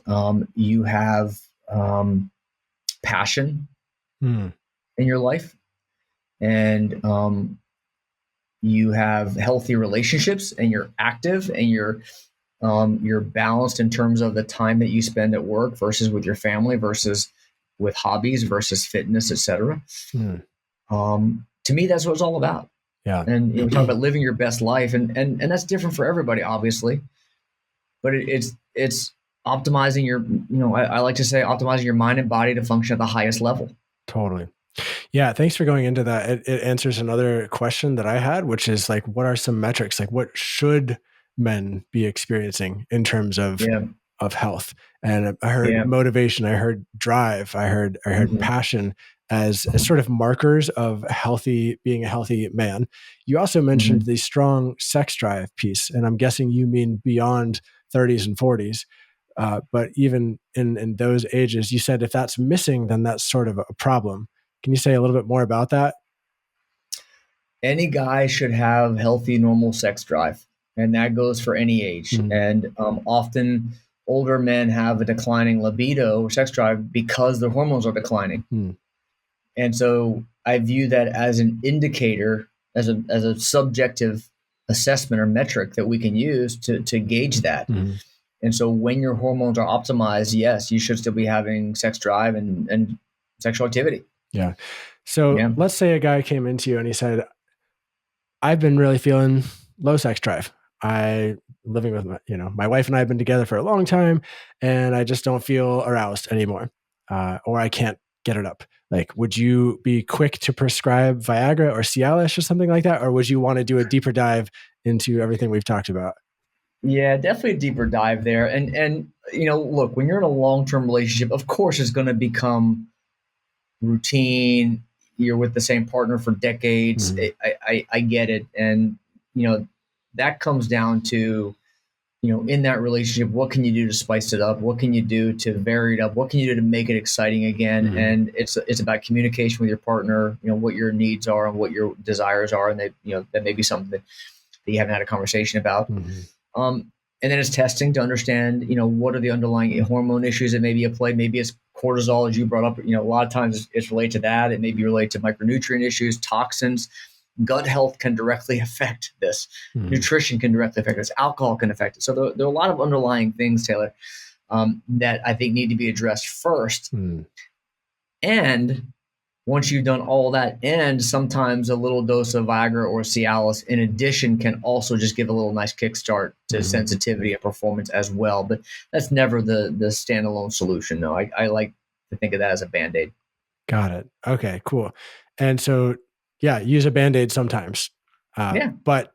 you have passion in your life, and you have healthy relationships, and you're active, and you're balanced in terms of the time that you spend at work versus with your family versus with hobbies versus fitness, etc. To me, that's what it's all about. Yeah. And we talk about living your best life, and that's different for everybody, obviously. But it's optimizing your, I like to say optimizing your mind and body to function at the highest level. Totally. Yeah. Thanks for going into that. It answers another question that I had, which is like, what are some metrics? Like, what should men be experiencing in terms of health? And I heard motivation, I heard drive, I heard passion as sort of markers of being a healthy man. You also mentioned the strong sex drive piece, and I'm guessing you mean beyond 30s and 40s. But even in those ages, you said if that's missing, then that's sort of a problem. Can you say a little bit more about that? Any guy should have healthy, normal sex drive, and that goes for any age. And often older men have a declining libido or sex drive because their hormones are declining. And so I view that as an indicator, as a subjective assessment or metric that we can use to gauge that. And so when your hormones are optimized, yes, you should still be having sex drive and sexual activity. Yeah. So let's say a guy came into you and he said, I've been really feeling low sex drive. Living with my wife and I have been together for a long time, and I just don't feel aroused anymore. Or I can't get it up. Like, would you be quick to prescribe Viagra or Cialis or something like that? Or would you want to do a deeper dive into everything we've talked about? Yeah, definitely a deeper dive there. And look, when you're in a long-term relationship, of course it's going to become routine. You're with the same partner for decades. I get it. And, that comes down to, in that relationship, what can you do to spice it up? What can you do to vary it up? What can you do to make it exciting again? And it's about communication with your partner, what your needs are and what your desires are. And that may be something that you haven't had a conversation about. And then it's testing to understand, what are the underlying hormone issues that may be at play. Maybe it's cortisol, as you brought up. A lot of times it's related to that. It may be related to micronutrient issues, toxins. Gut health can directly affect this. Nutrition can directly affect this. Alcohol can affect it. So there are a lot of underlying things, Taylor, that I think need to be addressed first. And And once you've done all that, and sometimes a little dose of Viagra or Cialis in addition can also just give a little nice kickstart to sensitivity and performance as well. But that's never the standalone solution. No, I like to think of that as a Band-Aid. Got it. Okay, cool. And so, yeah, use a Band-Aid sometimes. But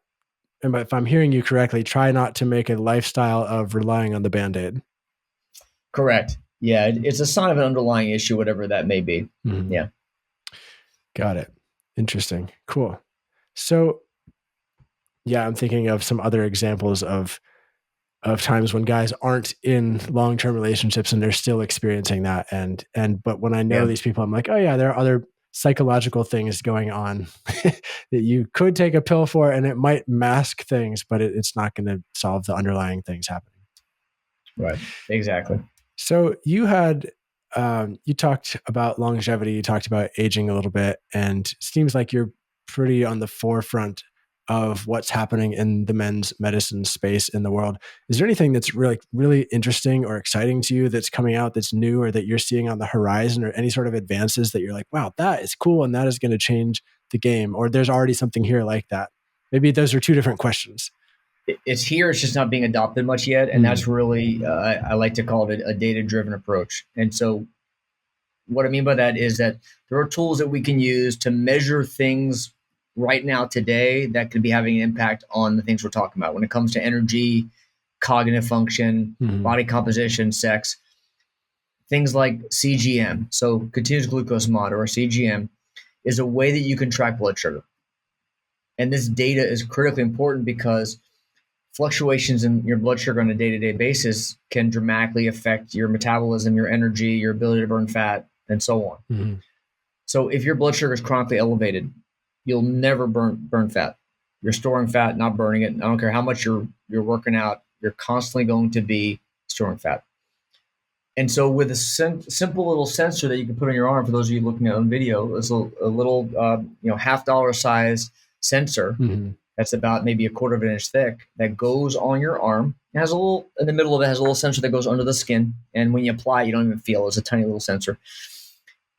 if I'm hearing you correctly, try not to make a lifestyle of relying on the Band-Aid. Correct. Yeah, it's a sign of an underlying issue, whatever that may be. Yeah. Got it. Interesting. Cool. So, yeah, I'm thinking of some other examples of times when guys aren't in long-term relationships and they're still experiencing that. But when I know these people, I'm like, oh yeah, there are other psychological things going on that you could take a pill for, and it might mask things, but it's not going to solve the underlying things happening. Right. Exactly. So you had, you talked about longevity, you talked about aging a little bit, and it seems like you're pretty on the forefront of what's happening in the men's medicine space in the world. Is there anything that's really, really interesting or exciting to you that's coming out that's new or that you're seeing on the horizon, or any sort of advances that you're like, wow, that is cool and that is going to change the game, or there's already something here like that? Maybe those are two different questions. It's here, it's just not being adopted much yet. And that's really, I like to call it a data-driven approach. And so what I mean by that is that there are tools that we can use to measure things right now today that could be having an impact on the things we're talking about when it comes to energy, cognitive function, body composition, sex. Things like CGM, so continuous glucose monitor, or CGM, is a way that you can track blood sugar. And this data is critically important because fluctuations in your blood sugar on a day-to-day basis can dramatically affect your metabolism, your energy, your ability to burn fat, and so on. So if your blood sugar is chronically elevated, you'll never burn fat. You're storing fat, not burning it. I don't care how much you're working out, you're constantly going to be storing fat. And so with a simple little sensor that you can put on your arm, for those of you looking at on video, is a little $50 size sensor that's about maybe 1/4 of an inch thick that goes on your arm. It has a little, in the middle of it has a little sensor that goes under the skin. And when you apply it, you don't even feel it. It's a tiny little sensor.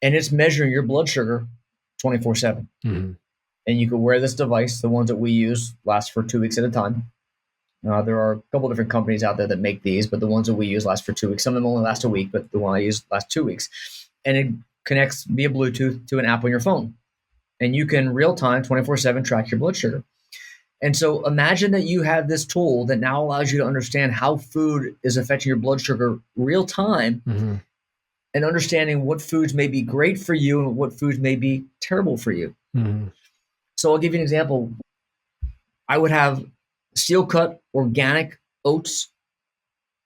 And it's measuring your blood sugar 24/7. And you can wear this device. The ones that we use last for 2 weeks at a time. There are a couple different companies out there that make these, but the ones that we use last for 2 weeks. Some of them only last a week, but the one I use lasts 2 weeks. And it connects via Bluetooth to an app on your phone. And you can real time, 24/7, track your blood sugar. And so imagine that you have this tool that now allows you to understand how food is affecting your blood sugar real time, and understanding what foods may be great for you and what foods may be terrible for you. So I'll give you an example. I would have steel cut organic oats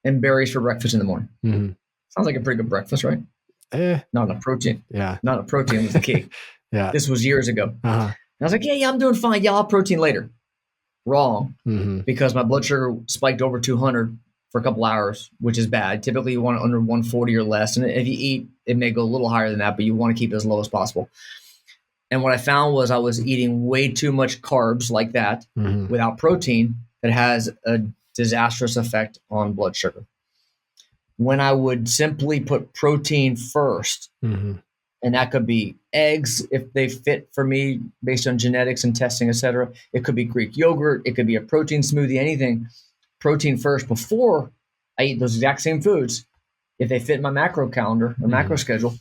and berries for breakfast in the morning. Sounds like a pretty good breakfast, right? Not enough protein. Not enough protein was the key. This was years ago. I was like, yeah, I'm doing fine. Yeah, I'll have protein later. Wrong, because my blood sugar spiked over 200 for a couple hours, which is bad. Typically, you want it under 140 or less. And if you eat, it may go a little higher than that, but you want to keep it as low as possible. And what I found was I was eating way too much carbs like that without protein that has a disastrous effect on blood sugar. When I would simply put protein first, and that could be eggs if they fit for me based on genetics and testing, et cetera. It could be Greek yogurt. It could be a protein smoothie, anything. Protein first before I eat those exact same foods. If they fit in my macro calendar or macro schedule,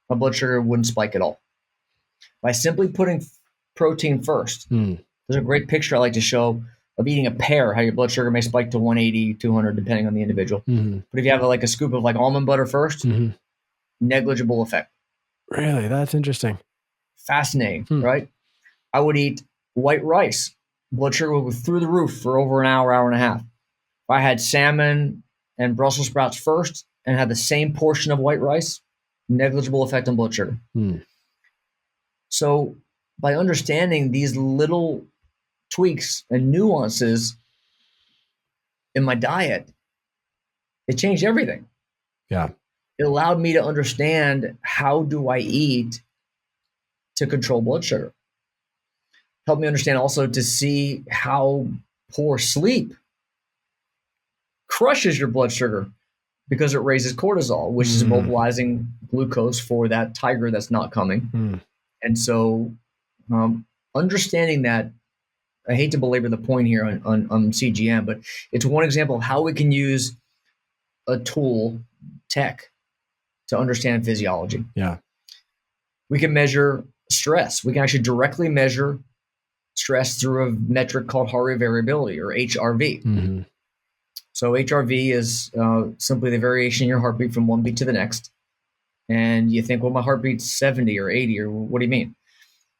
my blood sugar wouldn't spike at all. By simply putting protein first, there's a great picture I like to show of eating a pear, how your blood sugar may spike to 180, 200, depending on the individual. But if you have like a scoop of like almond butter first, negligible effect. Really? That's interesting. Fascinating, right? I would eat white rice. Blood sugar would go through the roof for over an hour, hour and a half. If I had salmon and Brussels sprouts first and had the same portion of white rice, negligible effect on blood sugar. So by understanding these little tweaks and nuances in my diet, it changed everything. It allowed me to understand, how do I eat to control blood sugar? Helped me understand also to see how poor sleep crushes your blood sugar because it raises cortisol, which is mobilizing glucose for that tiger that's not coming. And so understanding that, I hate to belabor the point here on CGM, but it's one example of how we can use a tool, tech, to understand physiology. Yeah. We can measure stress. We can actually directly measure stress through a metric called heart rate variability, or HRV. So HRV is simply the variation in your heartbeat from one beat to the next. And you think, well, my heartbeat's 70 or 80, or what do you mean?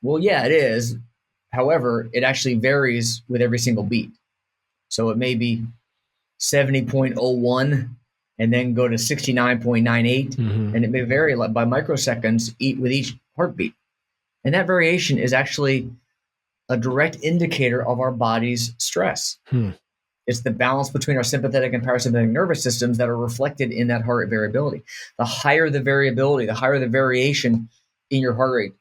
Well, yeah, it is. However, it actually varies with every single beat. So it may be 70.01 and then go to 69.98. And it may vary by microseconds with each heartbeat. And that variation is actually a direct indicator of our body's stress. It's the balance between our sympathetic and parasympathetic nervous systems that are reflected in that heart rate variability. The higher the variability, the higher the variation in your heart rate,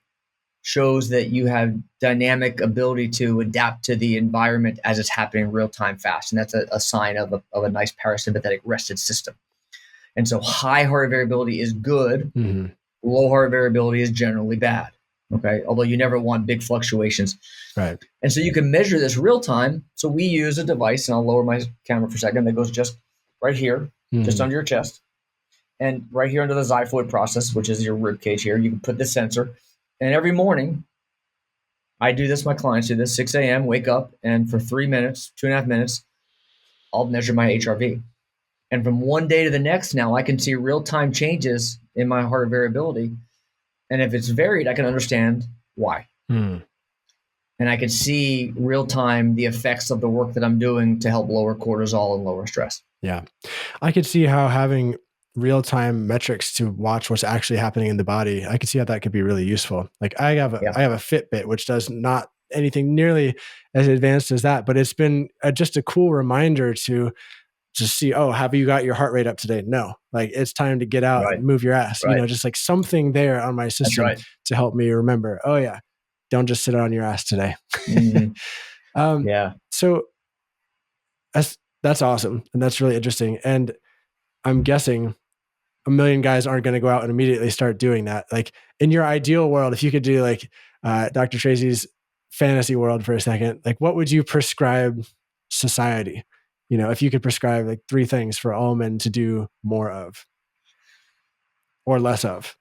shows that you have dynamic ability to adapt to the environment as it's happening real time fast. And that's a sign of a nice parasympathetic rested system. And so high heart rate variability is good. Low heart rate variability is generally bad. Okay. Although you never want big fluctuations. Right. And so you can measure this real time. So we use a device, and I'll lower my camera for a second, that goes just right here, just under your chest. And right here under the xiphoid process, which is your rib cage here, you can put the sensor. And every morning, I do this, my clients do this, 6 a.m., wake up, and for 3 minutes, 2.5 minutes, I'll measure my HRV. And from one day to the next now, I can see real-time changes in my heart variability. And if it's varied, I can understand why. And I can see real-time the effects of the work that I'm doing to help lower cortisol and lower stress. Yeah. I could see how having real-time metrics to watch what's actually happening in the body, I could see how that could be really useful. Like I have a Fitbit, which does not anything nearly as advanced as that, but it's been just a cool reminder to just see, oh, have you got your heart rate up today? No, like it's time to get out and move your ass, just like something there on my system to help me remember, oh yeah, don't just sit on your ass today. So that's awesome. And that's really interesting. And I'm guessing a million guys aren't going to go out and immediately start doing that. Like in your ideal world, if you could do like Dr. Tracy's fantasy world for a second, like what would you prescribe society? If you could prescribe like 3 things for all men to do more of or less of.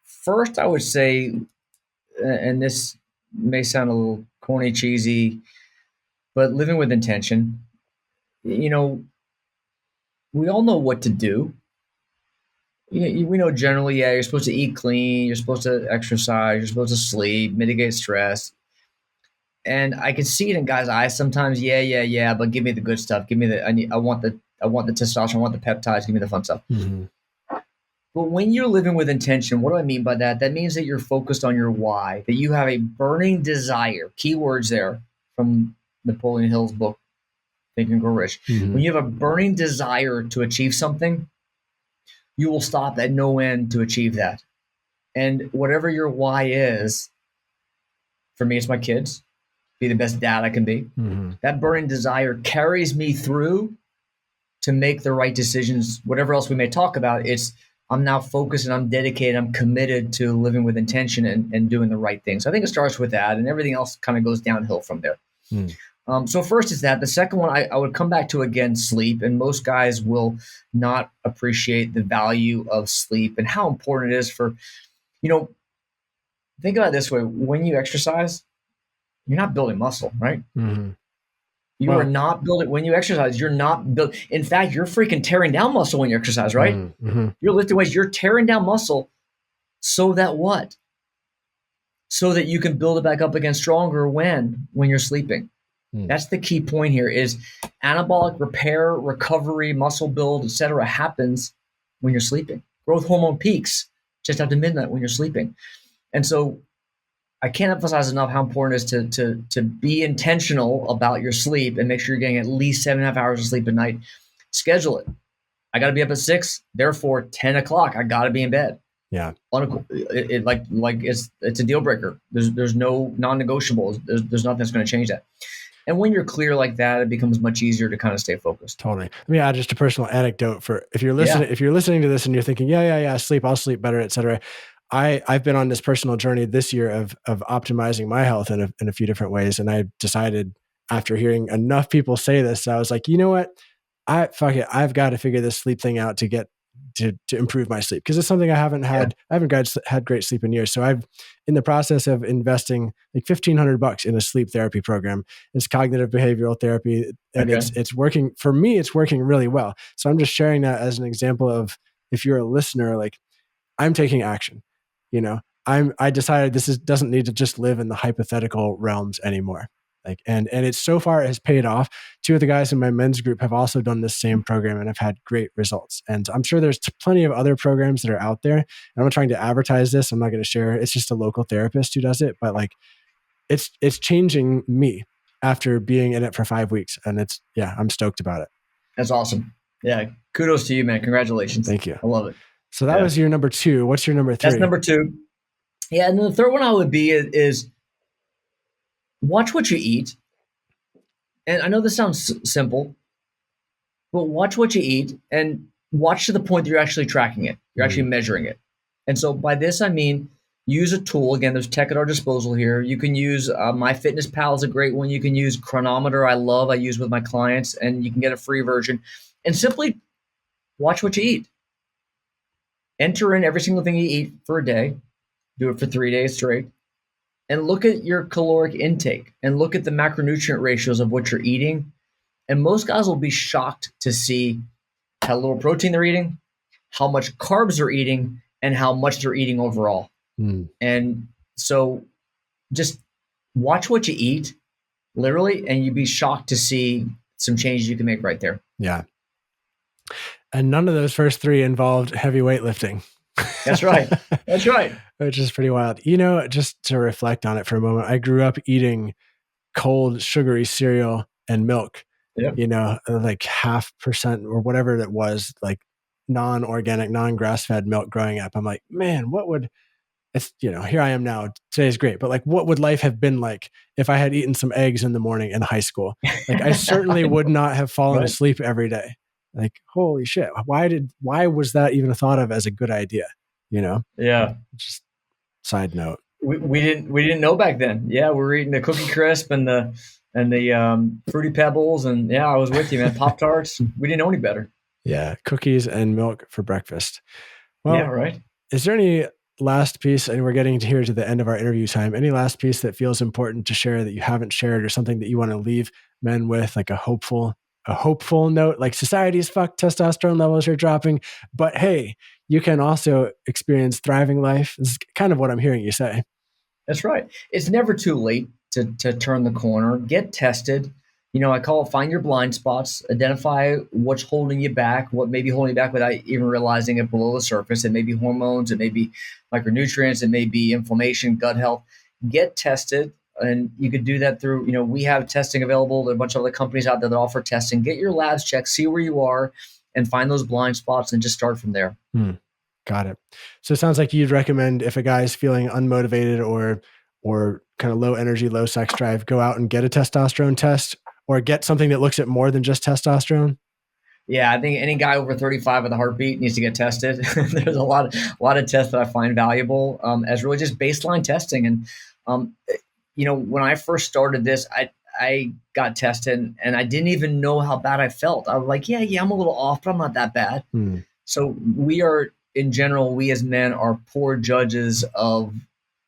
First, I would say, and this may sound a little corny, cheesy, but living with intention. We all know what to do. We know generally, you're supposed to eat clean, you're supposed to exercise, you're supposed to sleep, mitigate stress. And I can see it in guys' eyes sometimes. Yeah, but give me the good stuff. Give me I want the testosterone, I want the peptides, give me the fun stuff. But when you're living with intention, what do I mean by that? That means that you're focused on your why, that you have a burning desire. Keywords there from Napoleon Hill's book, Think and Grow Rich. When you have a burning desire to achieve something, you will stop at no end to achieve that. And whatever your why is, for me, it's my kids. Be the best dad I can be. That burning desire carries me through to make the right decisions. Whatever else we may talk about, I'm now focused and I'm dedicated. I'm committed to living with intention and doing the right things. So I think it starts with that, and everything else kind of goes downhill from there. So first is that. The second one, I would come back to, again, sleep. And most guys will not appreciate the value of sleep and how important it is for, think about it this way. When you exercise, you're not building muscle, right? You are not building. When you exercise, you're not building. In fact, you're freaking tearing down muscle when you exercise, right? You're lifting weights. You're tearing down muscle so that what? So that you can build it back up again stronger when you're sleeping. That's the key point here is anabolic repair, recovery, muscle build, etc. happens when you're sleeping. Growth hormone peaks just after midnight when you're sleeping. And so I can't emphasize enough how important it is to be intentional about your sleep and make sure you're getting at least 7.5 hours of sleep a night. Schedule it. I got to be up at 6. Therefore, 10 o'clock, I got to be in bed. Yeah. It's a deal breaker. There's no non-negotiables. There's nothing that's going to change that. And when you're clear like that, it becomes much easier to kind of stay focused. Totally. Let me add just a personal anecdote for if you're listening to this and you're thinking, yeah, I'll sleep better, etc. I've been on this personal journey this year of optimizing my health in a few different ways. And I decided after hearing enough people say this, I was like, you know what? Fuck it. I've got to figure this sleep thing out to get to improve my sleep. Cause it's something I haven't had. I haven't had great sleep in years. So I've in the process of investing like $1,500 in a sleep therapy program. It's cognitive behavioral therapy. And it's working for me. It's working really well. So I'm just sharing that as an example of, if you're a listener, like I'm taking action, you know, I decided this doesn't need to just live in the hypothetical realms anymore. Like, and it's so far it has paid off. 2 of the guys in my men's group have also done this same program and have had great results. And I'm sure there's plenty of other programs that are out there. And I'm not trying to advertise this. I'm not going to share. It's just a local therapist who does it, but like it's changing me after being in it for 5 weeks. And I'm stoked about it. That's awesome. Yeah. Kudos to you, man. Congratulations. Thank you. I love it. So that was your number 2. What's your number 3? That's number 2. Yeah. And then the third one I would be is watch what you eat. And I know this sounds simple, but watch what you eat and watch to the point that you're actually tracking it. You're actually measuring it. And so by this, I mean, use a tool. Again, there's tech at our disposal here. You can use MyFitnessPal is a great one. You can use Chronometer. I use with my clients, and you can get a free version. And simply watch what you eat. Enter in every single thing you eat for a day. Do it for 3 days straight. And look at your caloric intake and look at the macronutrient ratios of what you're eating. And most guys will be shocked to see how little protein they're eating, how much carbs they're eating, and how much they're eating overall. And so just watch what you eat, literally, and you'd be shocked to see some changes you can make right there. Yeah. And none of those first 3 involved heavy weightlifting. That's right. That's right. Which is pretty wild. You know, just to reflect on it for a moment, I grew up eating cold, sugary cereal and milk, you know, like 0.5% or whatever it was, like non-organic, non-grass-fed milk growing up. I'm like, man, it's, you know, here I am now. Today's great. But like, what would life have been like if I had eaten some eggs in the morning in high school? Like, I certainly would not have fallen asleep every day. Like, holy shit. Why was that even thought of as a good idea? You know? Yeah. Just side note. We didn't know back then. Yeah. We were eating the Cookie Crisp and the Fruity Pebbles. And yeah, I was with you, man. Pop-Tarts. We didn't know any better. Yeah. Cookies and milk for breakfast. Well, yeah, right. Is there any last piece, and we're getting here to the end of our interview time, any last piece that feels important to share that you haven't shared, or something that you want to leave men with, like a hopeful note, like society is fucked, testosterone levels are dropping, but hey, you can also experience thriving life? This is kind of what I'm hearing you say. That's right. It's never too late to turn the corner. Get tested. You know, I call it find your blind spots, identify what's holding you back, what may be holding you back without even realizing it below the surface. It may be hormones, it may be micronutrients, it may be inflammation, gut health. Get tested. And you could do that through, you know, we have testing available. There are a bunch of other companies out there that offer testing. Get your labs checked, see where you are, and find those blind spots and just start from there. Got it. So it sounds like you'd recommend, if a guy is feeling unmotivated or kind of low energy, low sex drive, go out and get a testosterone test, or get something that looks at more than just testosterone. Yeah, I think any guy over 35 with a heartbeat needs to get tested. There's a lot of tests that I find valuable as really just baseline testing. And you know, when I first started this, I got tested and I didn't even know how bad I felt. I was like, yeah, I'm a little off, but I'm not that bad. So we are, in general, we as men are poor judges of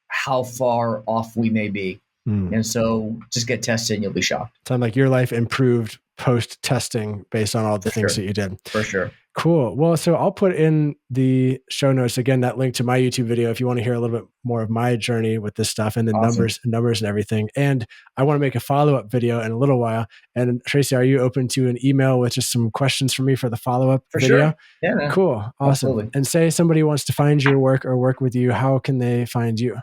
how far off we may be. And so just get tested and you'll be shocked. Sounds like your life improved post-testing based on all the things that you did. For sure. Cool. Well, so I'll put in the show notes, again, that link to my YouTube video if you want to hear a little bit more of my journey with this stuff and the numbers and everything. And I want to make a follow-up video in a little while. And Tracy, are you open to an email with just some questions for me for the follow-up video? Sure. Yeah, man. Cool. Awesome. Absolutely. And say somebody wants to find your work or work with you, how can they find you?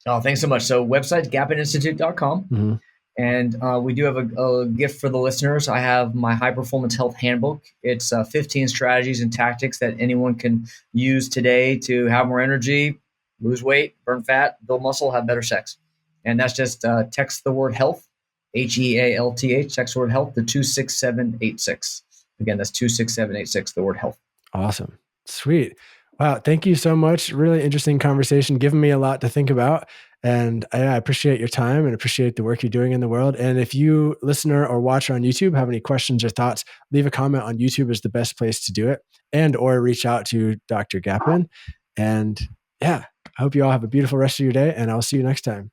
Oh, thanks so much. So website, gapinstitute.com. And we do have a gift for the listeners. I have my High Performance Health Handbook. It's 15 strategies and tactics that anyone can use today to have more energy, lose weight, burn fat, build muscle, have better sex. And that's just text the word health HEALTH, text the word health to 26786. Again, that's 26786, the word health. Awesome. Sweet. Wow. Thank you so much. Really interesting conversation, giving me a lot to think about. And I appreciate your time and appreciate the work you're doing in the world. And if you, listener or watcher on YouTube, have any questions or thoughts, leave a comment on YouTube is the best place to do it, and or reach out to Dr. Gapin. And yeah, I hope you all have a beautiful rest of your day, and I'll see you next time.